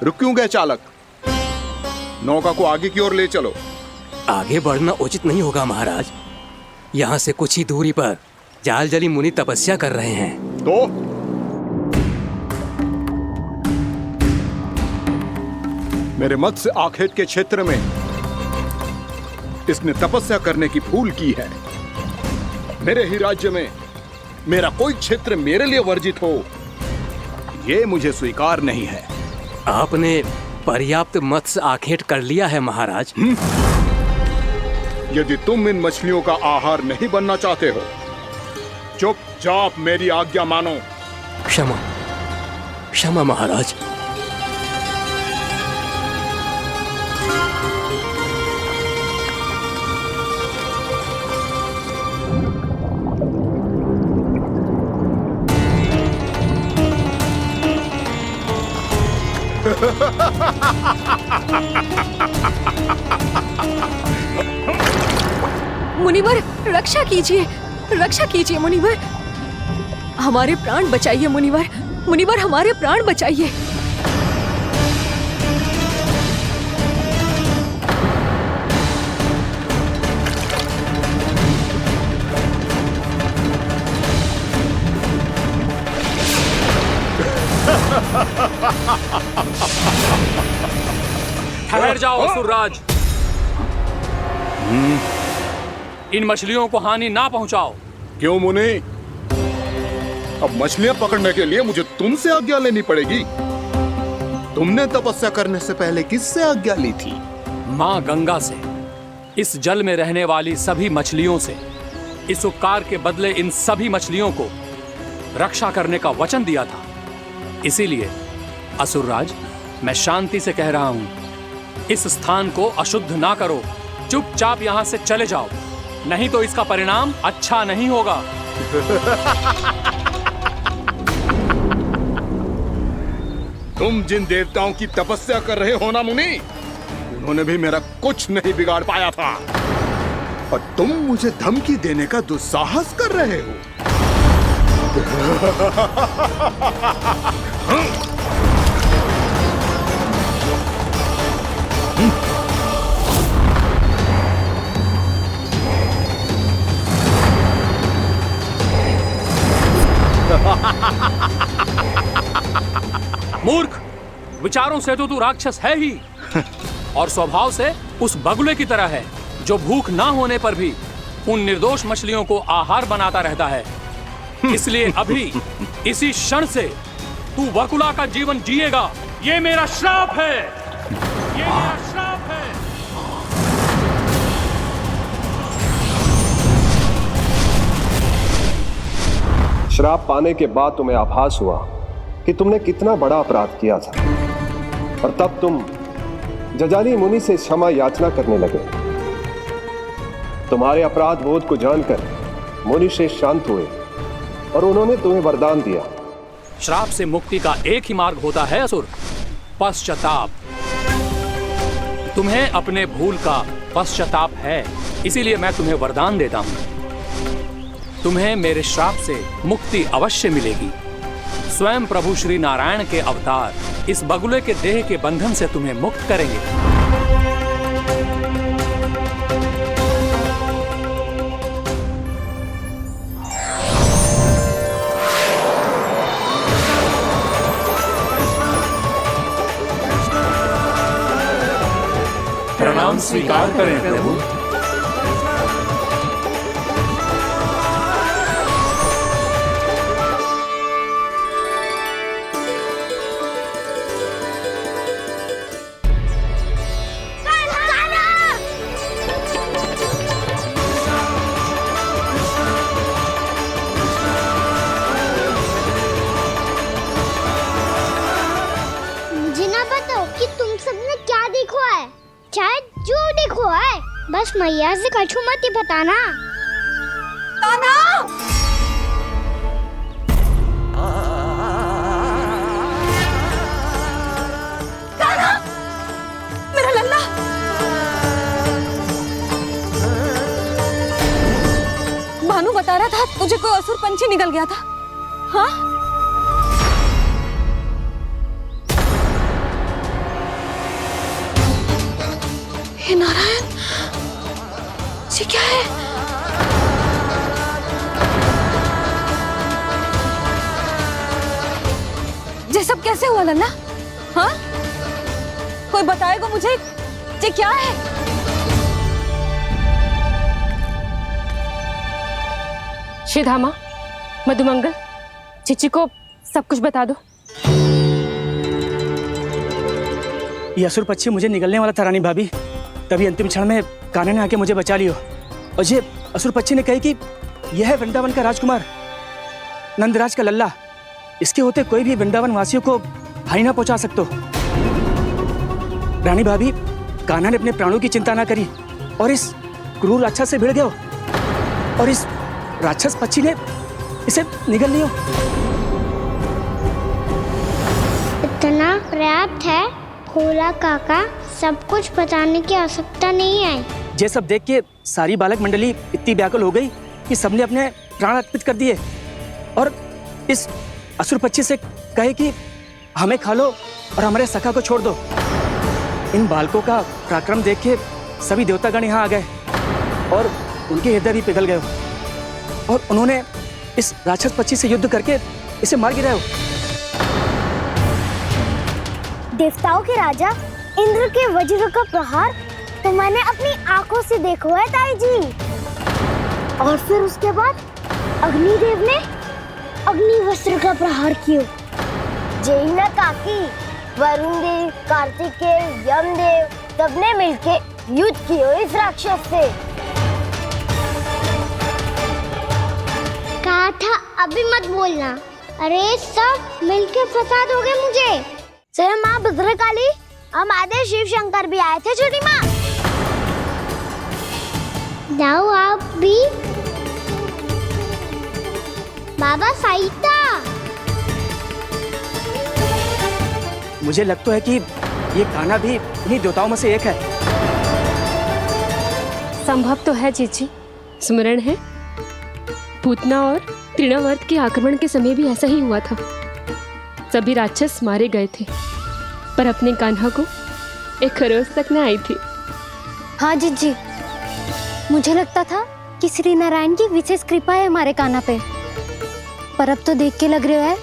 रुक क्यों गए चालक? नौका को आगे की ओर ले चलो। आगे बढ़ना उचित नहीं होगा महाराज। यहाँ से कुछ ही दूरी पर जालजली मुनि तपस्या कर रहे हैं। तो मेरे मत्स्य आखेट के क्षेत्र में इसने तपस्या करने की भूल की है। मेरे ही राज्य में मेरा कोई क्षेत्र मेरे लिए वर्जित हो, ये मुझे स्वीकार नहीं है। आपने पर्याप्त मत्स्य आखेट कर लिया है महाराज। यदि तुम इन मछलियों का आहार नहीं बनना चाहते हो, चुपचाप मेरी आज्ञा मानो। क्षमा, क्षमा महाराज। मुनिवर, रक्षा कीजिए, रक्षा कीजिए मुनिवर, हमारे प्राण बचाइए मुनिवर, मुनिवर हमारे प्राण बचाइए। ठहर जाओ असुरराज, इन मछलियों को हानि ना पहुंचाओ। क्यों मुनि? अब मछलियां पकड़ने के लिए मुझे तुमसे आज्ञा लेनी पड़ेगी। तुमने तपस्या करने से पहले किससे आज्ञा ली थी? माँ गंगा से, इस जल में रहने वाली सभी मछलियों से। इस उपकार के बदले इन सभी मछलियों को रक्षा करने का वचन दिया था। इसीलिए असुरराज, मैं शांति से कह रहा हूं, इस स्थान को अशुद्ध ना करो। चुपचाप यहां से चले जाओ, नहीं तो इसका परिणाम अच्छा नहीं होगा। तुम जिन देवताओं की तपस्या कर रहे हो ना मुनि, उन्होंने भी मेरा कुछ नहीं बिगाड़ पाया था, और तुम मुझे धमकी देने का दुस्साहस कर रहे हो। मूर्ख, विचारों से तो तू राक्षस है ही, और स्वभाव से उस बगुले की तरह है जो भूख ना होने पर भी उन निर्दोष मछलियों को आहार बनाता रहता है। इसलिए अभी इसी क्षण से तू वकुला का जीवन जिएगा। ये मेरा श्राप है, ये मेरा श्राप है। श्राप पाने के बाद तुम्हें आभास हुआ कि तुमने कितना बड़ा अपराध किया था, और तब तुम जजाली मुनि से क्षमा याचना करने लगे। तुम्हारे अपराध बोध को जानकर मुनि श्रेष्ठ शांत हुए और उन्होंने तुम्हें वरदान दिया। श्राप से मुक्ति का एक ही मार्ग होता है असुर, पश्चाताप। तुम्हें अपने भूल का पश्चाताप है, इसीलिए मैं तुम्हें वरदान देता हूं। तुम्हें मेरे श्राप से मुक्ति अवश्य मिलेगी। स्वयं प्रभु श्री नारायण के अवतार इस बगुले के देह के बंधन से तुम्हें मुक्त करेंगे। प्रणाम स्वीकार करें प्रभु। बस मैया से कछु मत ही बताना। ताना! ताना! मेरा लल्ला! भानु बता रहा था तुझे कोई असुर पंछी निकल गया था। हाँ? हे नारायण, ये क्या है? ये सब कैसे हुआ लल्ला? हाँ, कोई बताएगा मुझे ये क्या है? श्रीधामा, मधुमंगल, चिची को सब कुछ बता दो। ये असुर पक्षी मुझे निगलने वाला था रानी भाभी, तभी अंतिम क्षण में कान्हा ने आके मुझे बचा लियो। और ये असुर पक्षी ने कही कि यह है वृंदावन का राजकुमार, नंदराज का लल्ला। इसके होते कोई भी वृंदावन वासियों को हानि ना पहुंचा सकते। रानी भाभी, कान्हा ने अपने प्राणों की चिंता ना करी और इस क्रूर राक्षस से भिड़ गयो और इस राक्षस पक्षी ने इसे निगल लियो। इतना पर्याप्त है भोला काका, सब कुछ बताने की आवश्यकता नहीं है। ये सब देख के सारी बालक मंडली इतनी व्याकुल हो गई कि सबने अपने प्राण अर्पित कर दिए और इस असुर पक्षी से कहे कि हमें खा लो और हमारे सखा को छोड़ दो। इन बालकों का पराक्रम देख के सभी देवतागण यहाँ आ गए और उनके हृदय भी पिघल गए और उन्होंने इस राक्षस पक्षी से युद्ध करके इसे मार गिराया। देवताओं के राजा इंद्र के वज्र का प्रहार तो मैंने अपनी आंखों से देखा है ताई जी। और फिर उसके बाद अग्निदेव ने अग्निवस्त्र का प्रहार किया। जय ना काकी, वरुण देव, कार्तिकेय, यमदेव सबने मिलके युद्ध किया इस राक्षस से। कहा था अभी मत बोलना। अरे सब मिलके फंसा दोगे मुझे। जय माँ भद्रकाली, हमारे शिव शंकर भी आए थे छोटी माँ। जाओ आप भी। बाबा साईता, मुझे लगता है कि ये कान्हा भी इन्हीं देवताओं में से एक है। संभव तो है चीची। स्मरण है, पूतना और तृणावर्त के आक्रमण के समय भी ऐसा ही हुआ था। सभी राक्षस मारे गए थे, पर अपने कान्हा को एक खरोच तक न आई थी। हाँ जीजी, मुझे लगता था कि श्री नारायण की विशेष कृपा है हमारे कान्हा पे, पर अब तो देख के लग रहा है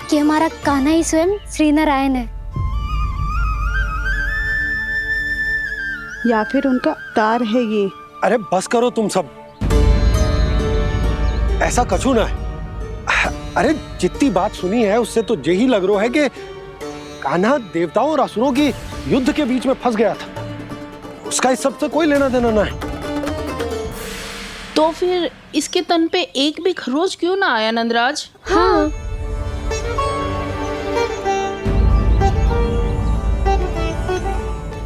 कि हमारा कान्हा ही स्वयं श्री नारायण है। या फिर उनका अवतार है ये। अरे बस करो तुम सब, ऐसा कछु ना है। अरे जितनी बात सुनी है उससे तो यही लग रहा है कि कान्हा देवताओं और असुरों की युद्ध के बीच में फंस गया था। उसका इस सब से कोई लेना देना ना है। तो फिर इसके तन पे एक भी खरोच क्यों ना आया नंदराज? हाँ,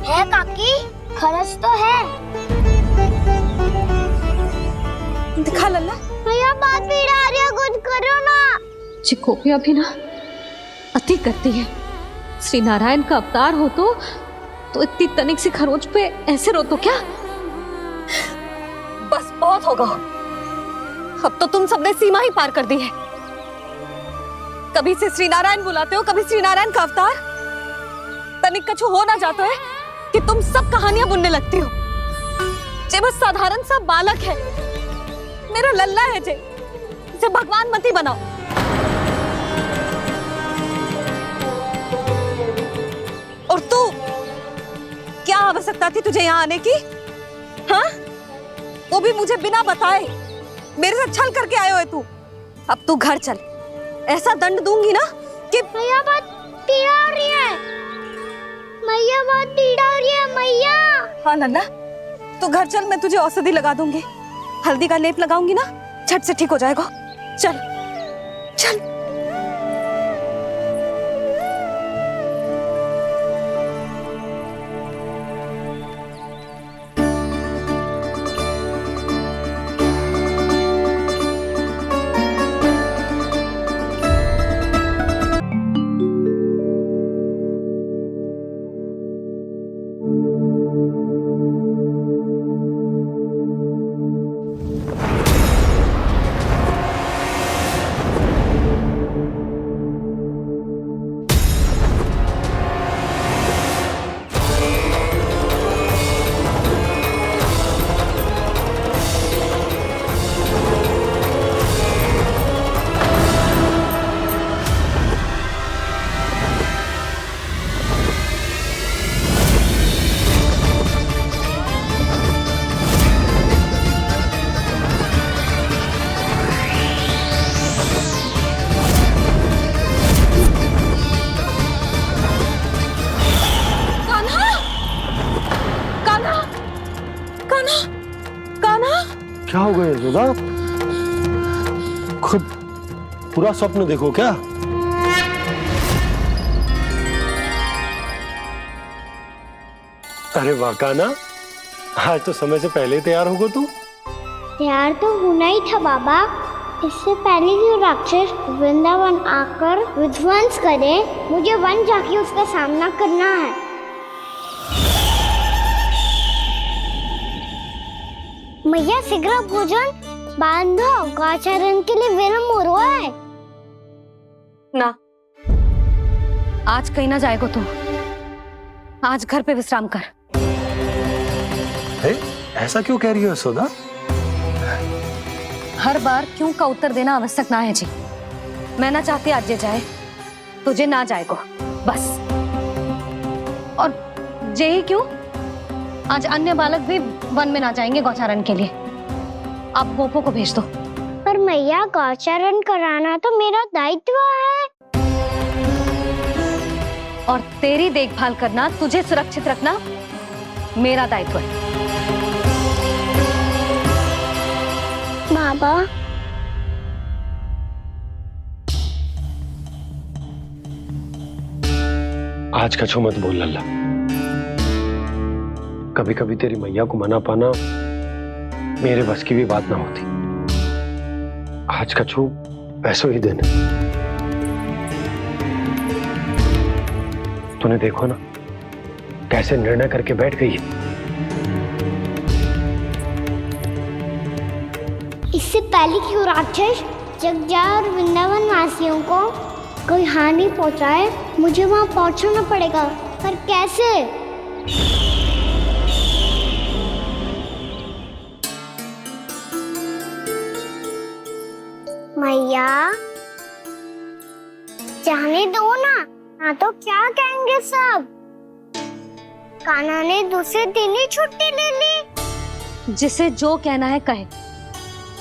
है काकी, खरच तो है। दिखा लल्ला। भैया बात पीड़ा आ रही है, कुछ करो ना। चिकोपिया भी ना अति करती है। श्री नारायण का अवतार हो तो इतनी तनिक सी खरोच पे ऐसे रो तो क्या? बस बहुत होगा। अब तो तुम सबने सीमा ही पार कर दी है। कभी से श्री नारायण बुलाते हो, कभी श्री नारायण का अवतार। तनिक कछु हो ना जाता है कि तुम सब कहानियां बुनने लगती हो। जे बस साधारण सा बालक है, मेरा लल्ला है जे, इसे भगवान मत ही बनाओ। और तू, क्या आवश्यकता थी तुझे यहाँ आने की? हाँ, वो भी मुझे बिना बताए। मेरे से छल करके आए हो तू। अब तू घर चल, ऐसा दंड दूंगी ना कि मैया बहुत पीड़ा हो रही है। मैया बहुत पीड़ा हो रही है मैया। हाँ नन्ना, तू घर चल, मैं तुझे औषधि लगा दूंगी। हल्दी का लेप लगाऊंगी ना, झट से ठीक हो जाएगा। चल चल। हो गए यशोदा? खुद पूरा स्वप्न देखो क्या? अरे वाकाना, आज तो समय से पहले तैयार हो गो तू। तैयार तो होना ही था बाबा। इससे पहले कि राक्षस वृंदावन आकर विध्वंस करे, मुझे वन जाके उसका सामना करना है। मैया शीघ्र भोजन बांधो, गौचरण के लिए विलंब हो रहा है। ना, आज कहीं ना जाएगा तू। आज घर पे विश्राम कर। ऐसा क्यों कह रही हो यशोदा? हर बार क्यों का उत्तर देना आवश्यक ना है जी। मैं ना चाहती आज ये जाए, तुझे ना जाएगा बस। और यही क्यों, आज अन्य बालक भी वन में ना जाएंगे गौचारण के लिए। आप गोपो को भेज दो। पर मैया गौचरण कराना तो मेरा दायित्व है। और तेरी देखभाल करना, तुझे सुरक्षित रखना मेरा दायित्व है। बाबा, आज कछु मत बोल लल्ला। कभी कभी तेरी मैया को मना पाना मेरे बस की भी बात ना होती। आज कछु पैसों ही देने। तूने देखो ना कैसे निर्णय करके बैठ गई है। इससे पहले कि वो राक्षस जगजा और वृंदावन वासियों को कोई हानि पहुंचाए, मुझे वहां पहुंचना पड़ेगा। पर कैसे? मैया, जाने दो ना तो क्या कहेंगे सब। कान्हा ने दूसरे दिन ही छुट्टी ले ली। जिसे जो कहना है कहे,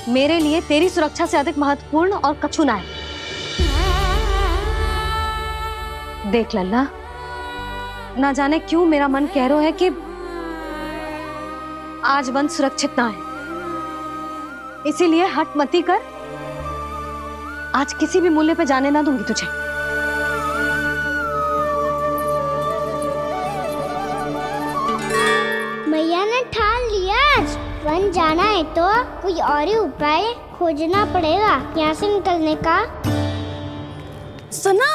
मेरे लिए तेरी सुरक्षा से अधिक महत्वपूर्ण और कछु ना है। देख लल्ला, ना जाने क्यों मेरा मन कह रहा है कि आज वन सुरक्षित ना है। इसीलिए हट मती कर, आज किसी भी मूल्य पे जाने ना दूंगी तुझे। मैया ने ठान लिया, आज वन जाना है तो कोई और ही उपाय खोजना पड़ेगा यहाँ से निकलने का। सुनो,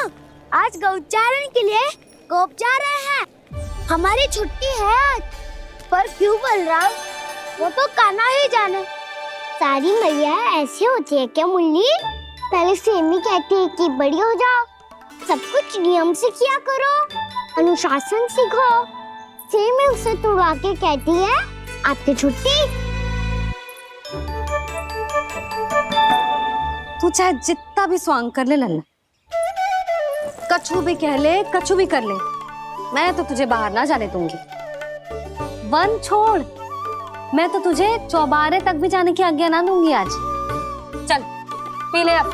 आज गौचारण के लिए गोप जा रहे हैं। हमारी छुट्टी है आज। पर क्यों बलराम? वो तो कान्हा ही जाने। सारी मैया ऐसी होती है क्या मुन्नी? पहले सेमी कहती है कि बड़ी हो जाओ, सब कुछ नियम से किया करो, अनुशासन सीखो। सेमी उसे तुड़वा के कहती है आपकी छुट्टी। तू चाहे जितना भी स्वांग कर ले लल्ला, कछु भी कह ले, कछु भी कर ले, मैं तो तुझे बाहर ना जाने दूंगी। वन छोड़, मैं तो तुझे चौबारे तक भी जाने की आज्ञा ना दूंगी आज। चल पी ले अब।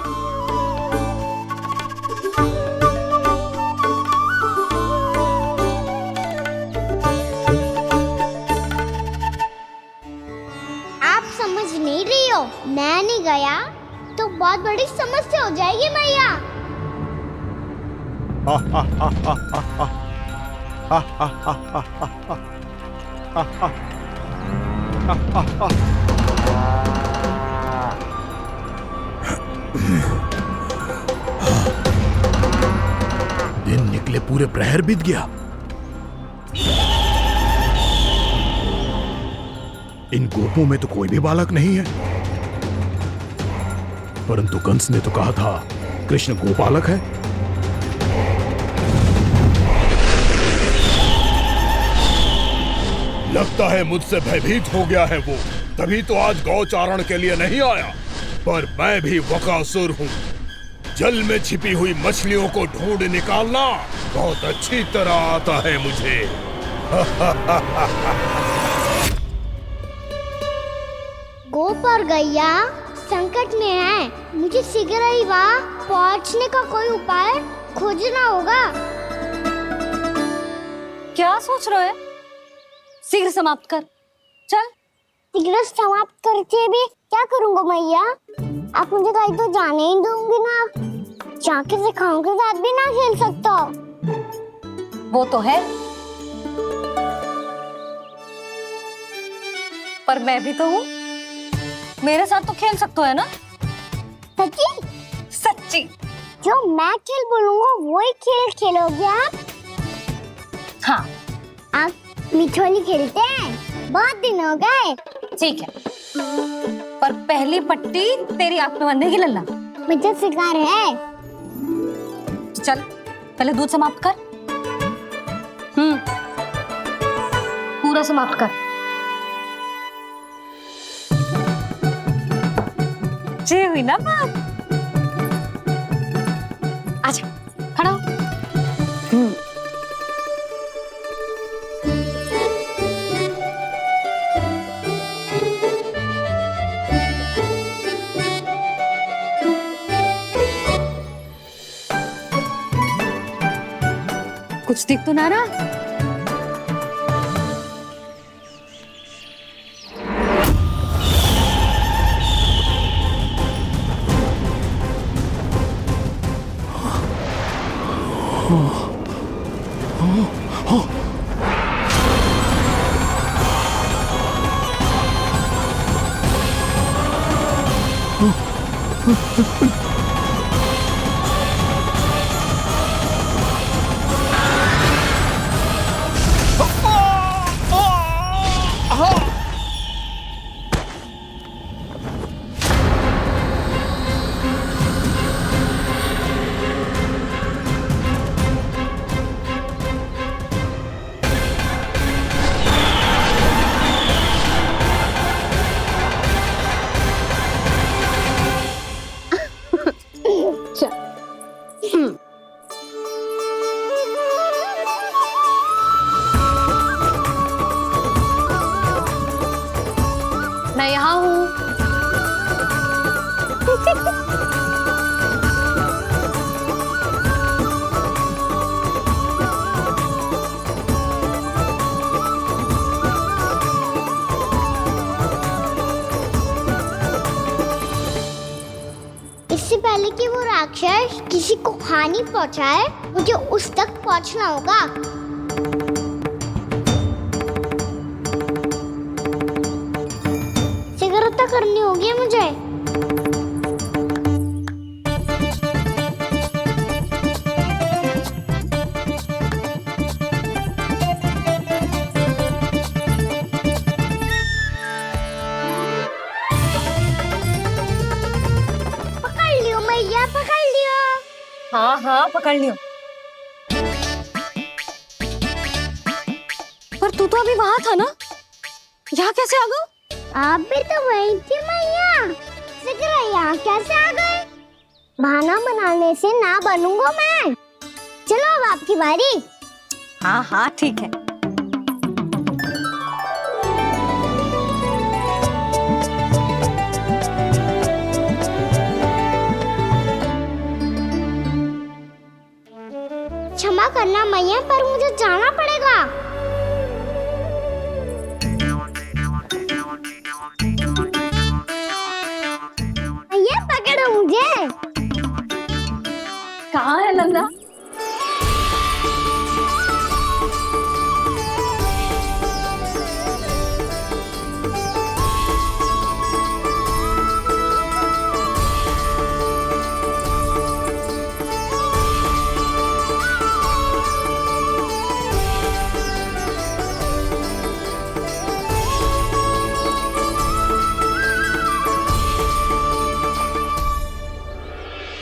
आप समझ नहीं रही हो, मैं नहीं गया तो बहुत बड़ी समस्या हो जाएगी मैया। दिन निकले पूरे प्रहर बीत गया। इन गोपों में तो कोई भी बालक नहीं है, परंतु कंस ने तो कहा था कृष्ण गोपालक है। लगता है मुझसे भयभीत हो गया है वो, तभी तो आज गौचारण के लिए नहीं आया। पर मैं भी वकासुर हूँ। जल में छिपी हुई मछलियों को ढूंढ निकालना बहुत अच्छी तरह आता है मुझे। गोप और गैया संकट में है, मुझे शीघ्र ही वहाँ पहुँचने का कोई उपाय खोजना होगा। क्या सोच रहे हो? शीघ्र समाप्त कर। चल। शीघ्र समाप्त करके भी क्या करूँगा मैया? आप मुझे कहीं तो जाने ही दूंगी ना। जाके सिखाओं के साथ भी ना खेल सकता। वो तो है, पर मैं भी तो हूँ, मेरे साथ तो खेल सकते हो है ना? सच्ची? सच्ची। जो मैं खेल बोलूँगा वही खेल खेलोगे आप? हाँ। आप मिठोली खेलते हैं? बहुत दिन हो गए। ठीक है, पर पहली पट्टी तेरी आंख में बंधेगी लल्ला। मुझे शिकार है। चल पहले दूध समाप्त कर। पूरा समाप्त कर। जी हुई ना बात? आजा खड़ा हो। कुछ दिख तो ना रहा? मैं यहाँ हूँ। इससे पहले कि वो राक्षस किसी को हानि पहुंचाए, मुझे उस तक पहुंचना होगा। सिगरता करनी होगी मुझे। पकड़ लियो मैया, पकड़ लियो। हाँ हाँ पकड़ लियो। पर तू तो अभी वहां था ना, यहाँ कैसे आ गया? आप भी तो वही थी मैया। सिकरा यहाँ कैसे आ गए? बहाना बनाने से ना बनूंगा मैं। चलो अब आपकी बारी। हाँ हाँ ठीक है। क्षमा करना मैया, पर मुझे जाना पड़ेगा। मैया पकड़ो मुझे। कहाँ है लल्ला?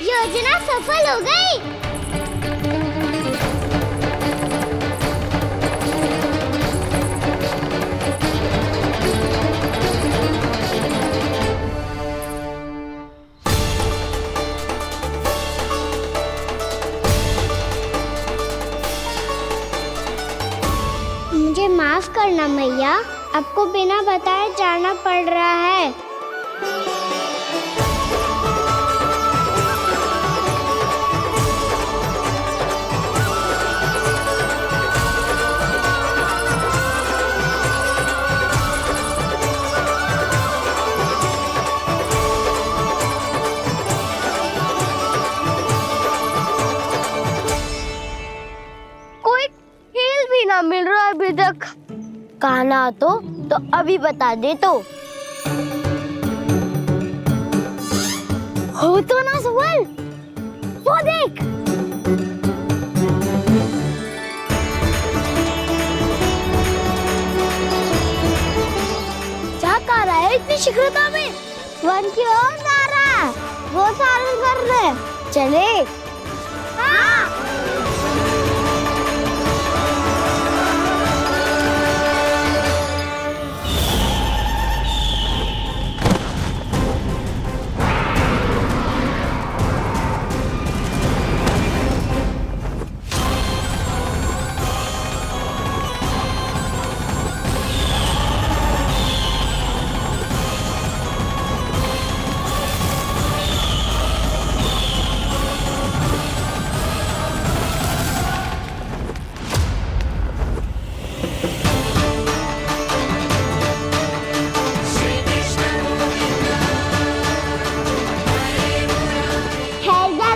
योजना सफल हो गई। मुझे माफ करना मैया, आपको बिना बताए जाना पड़ रहा है। कान्हा तो अभी बता दे तो। हो तो ना सुबल, वो देख। क्या कर रहा है इतनी शीघ्रता में? वन की ओर जा रहा है, वो सारे कर रहे। चले। हाँ।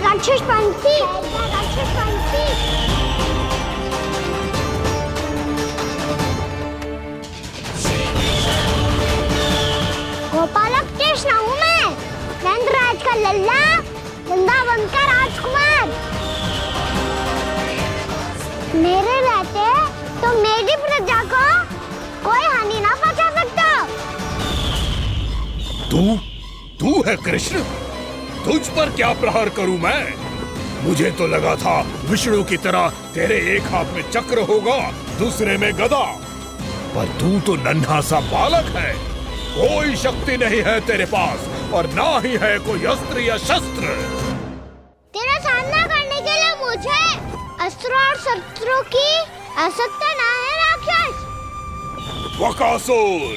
राक्षस पंछी, राक्षस पंछी। गोपालक कृष्ण हूँ मैं, नंदराज का लल्ला, वृंदावन का राजकुमार। मेरे रहते तो मेरी प्रजा को कोई हानि ना पहुंचा सकता। तू है कृष्ण? तुझ पर क्या प्रहार करूं मैं? मुझे तो लगा था विष्णु की तरह तेरे एक हाथ में चक्र होगा, दूसरे में गदा, पर तू तो नन्हा सा बालक है। कोई शक्ति नहीं है तेरे पास और ना ही है कोई अस्त्र या शस्त्र। तेरा सामना करने के लिए मुझे अस्त्र और शस्त्रों की आवश्यकता ना है राक्षस। वकासुर,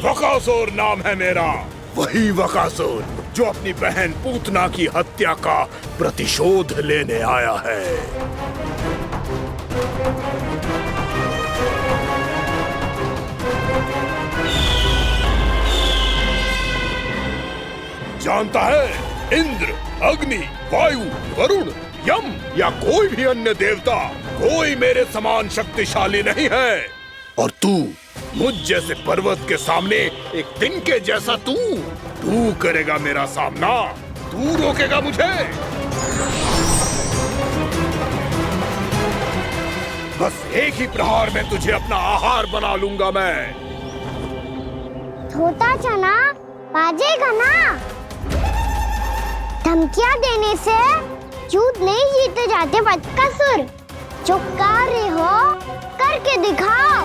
वकासुर नाम है मेरा, वही वकासुर जो अपनी बहन पूतना की हत्या का प्रतिशोध लेने आया है। जानता है, इंद्र, अग्नि, वायु, वरुण, यम या कोई भी अन्य देवता कोई मेरे समान शक्तिशाली नहीं है। और तू मुझ जैसे पर्वत के सामने एक तिनके जैसा तू करेगा मेरा सामना? तू रोकेगा मुझे? बस एक ही प्रहार में तुझे अपना आहार बना लूंगा मैं। छोटा चना बाजेगा ना। धमकियां देने से युद्ध नहीं जीते जाते बदकसूर। जो कार्य हो करके दिखाओ।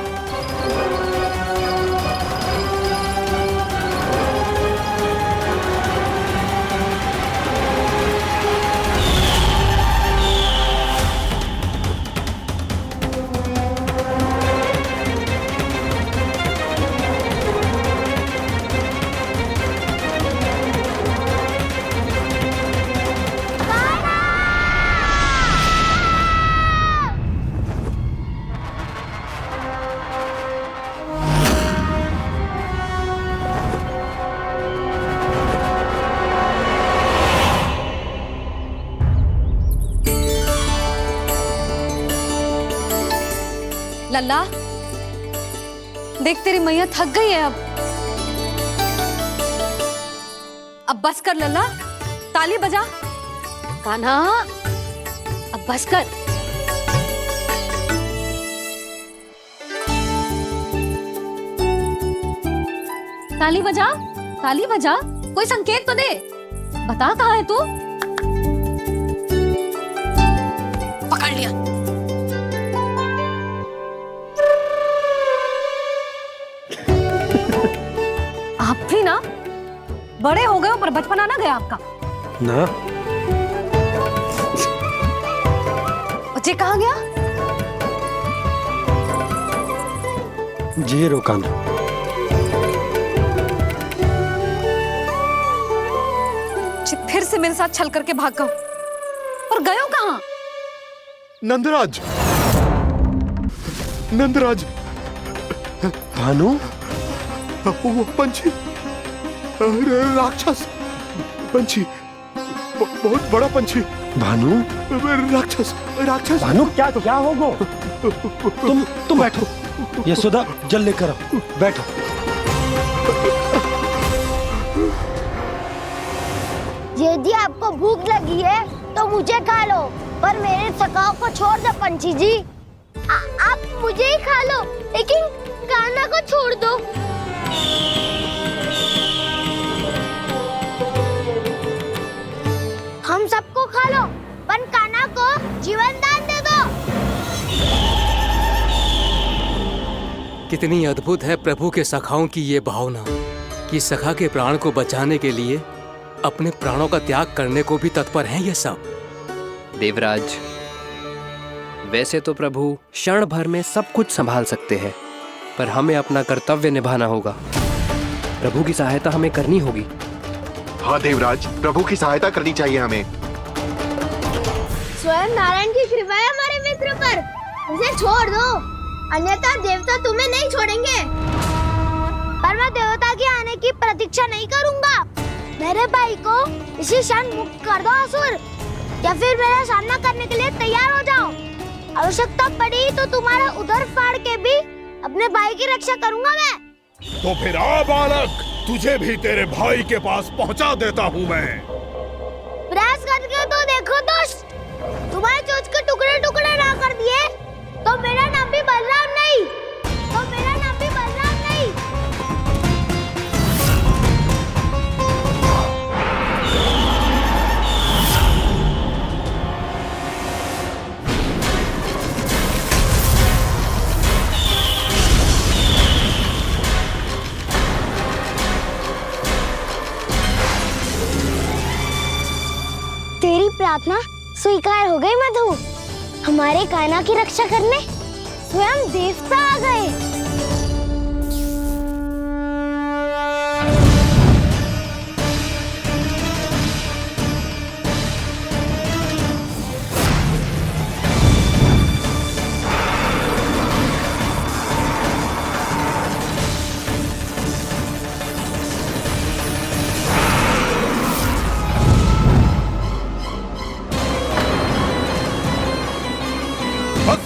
लल्ला, देख तेरी मैया थक गई है अब बस कर लल्ला, ताली बजा। कान्हा, अब बस कर। ताली बजा, ताली बजा, कोई संकेत तो दे, बता कहाँ है तू? पकड़ लिया। आप भी ना बड़े हो गए हो पर बचपना ना गया आपका ना। बच्चे कहाँ गया? जी रोकाना। फिर से मेरे साथ छल करके भाग गए और गए हो कहाँ? नंदराज, नंदराज। भानु, वो पंछी, राक्षस पंछी, बहुत बड़ा पंछी। भानु, राक्षस, राक्षस। भानु, क्या होगा? तुम बैठो। यशोदा जल लेकर आओ, बैठो। यदि आपको भूख लगी है तो मुझे खा लो, पर मेरे सखाओं को छोड़ दो पंछी जी। आप मुझे ही खा लो, लेकिन कान्हा को छोड़ दो। हम सबको खा लो, पर कान्हा को जीवन दान दे दो। कितनी अद्भुत है प्रभु के सखाओं की ये भावना कि सखा के प्राण को बचाने के लिए अपने प्राणों का त्याग करने को भी तत्पर हैं ये सब। देवराज, वैसे तो प्रभु क्षण भर में सब कुछ संभाल सकते हैं, पर हमें अपना कर्तव्य निभाना होगा। प्रभु की सहायता हमें करनी होगी। हाँ देवराज, प्रभु की सहायता करनी चाहिए हमें। स्वयं नारायण की कृपा है हमारे मित्र पर, उसे छोड़ दो, अन्यथा देवता तुम्हें नहीं छोड़ेंगे। पर मैं देवता के आने की प्रतीक्षा नहीं करूंगा। मेरे भाई को इसी क्षण मुक्त कर दो असुर, या फिर मेरा सामना करने के लिए तैयार हो जाओ। आवश्यकता पड़ी तो तुम्हारा उधर फाड़ के भी अपने भाई की रक्षा करूंगा मैं। तो फिर आ बालक, तुझे भी तेरे भाई के पास पहुंचा देता हूँ मैं। प्रयास करके तो देखो दोस्त, तुम्हारे चोंच के टुकड़े टुकड़े ना कर दिए तो मेरा नाम भी बलराम नहीं, तो मेरा नाम भी बलराम नहीं। तेरी प्रार्थना स्वीकार हो गई मधु। हमारे कान्हा की रक्षा करने स्वयं देवता आ गए।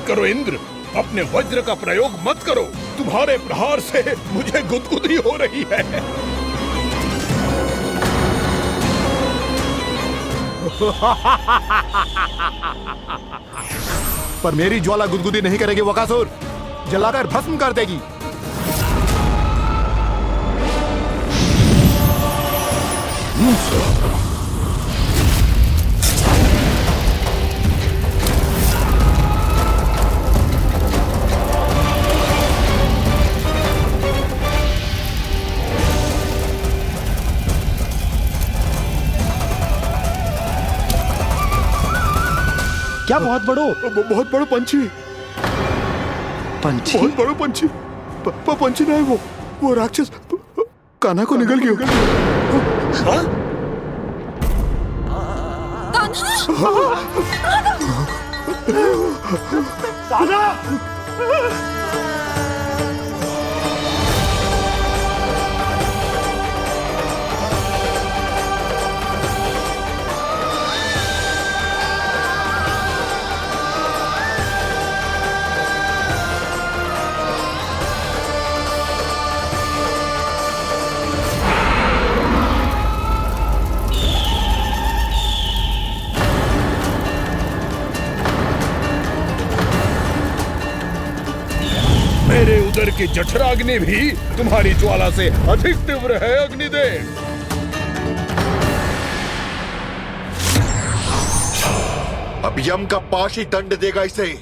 करो इंद्र, अपने वज्र का प्रयोग मत करो। तुम्हारे प्रहार से मुझे गुदगुदी हो रही है। पर मेरी ज्वाला गुदगुदी नहीं करेगी वकासुर, जलाकर भस्म कर देगी। क्या बहुत बड़ो? बहुत बड़ो पंछी। पंछी? बहुत बड़ो पंछी। पंछी ना है वो राक्षस कान्हा को निगल गया। हाँ? कान्हा! मेरे उदर की जठराग्नि भी तुम्हारी ज्वाला से अधिक तीव्र है अग्निदेव। अब यम का पाश ही दंड देगा इसे।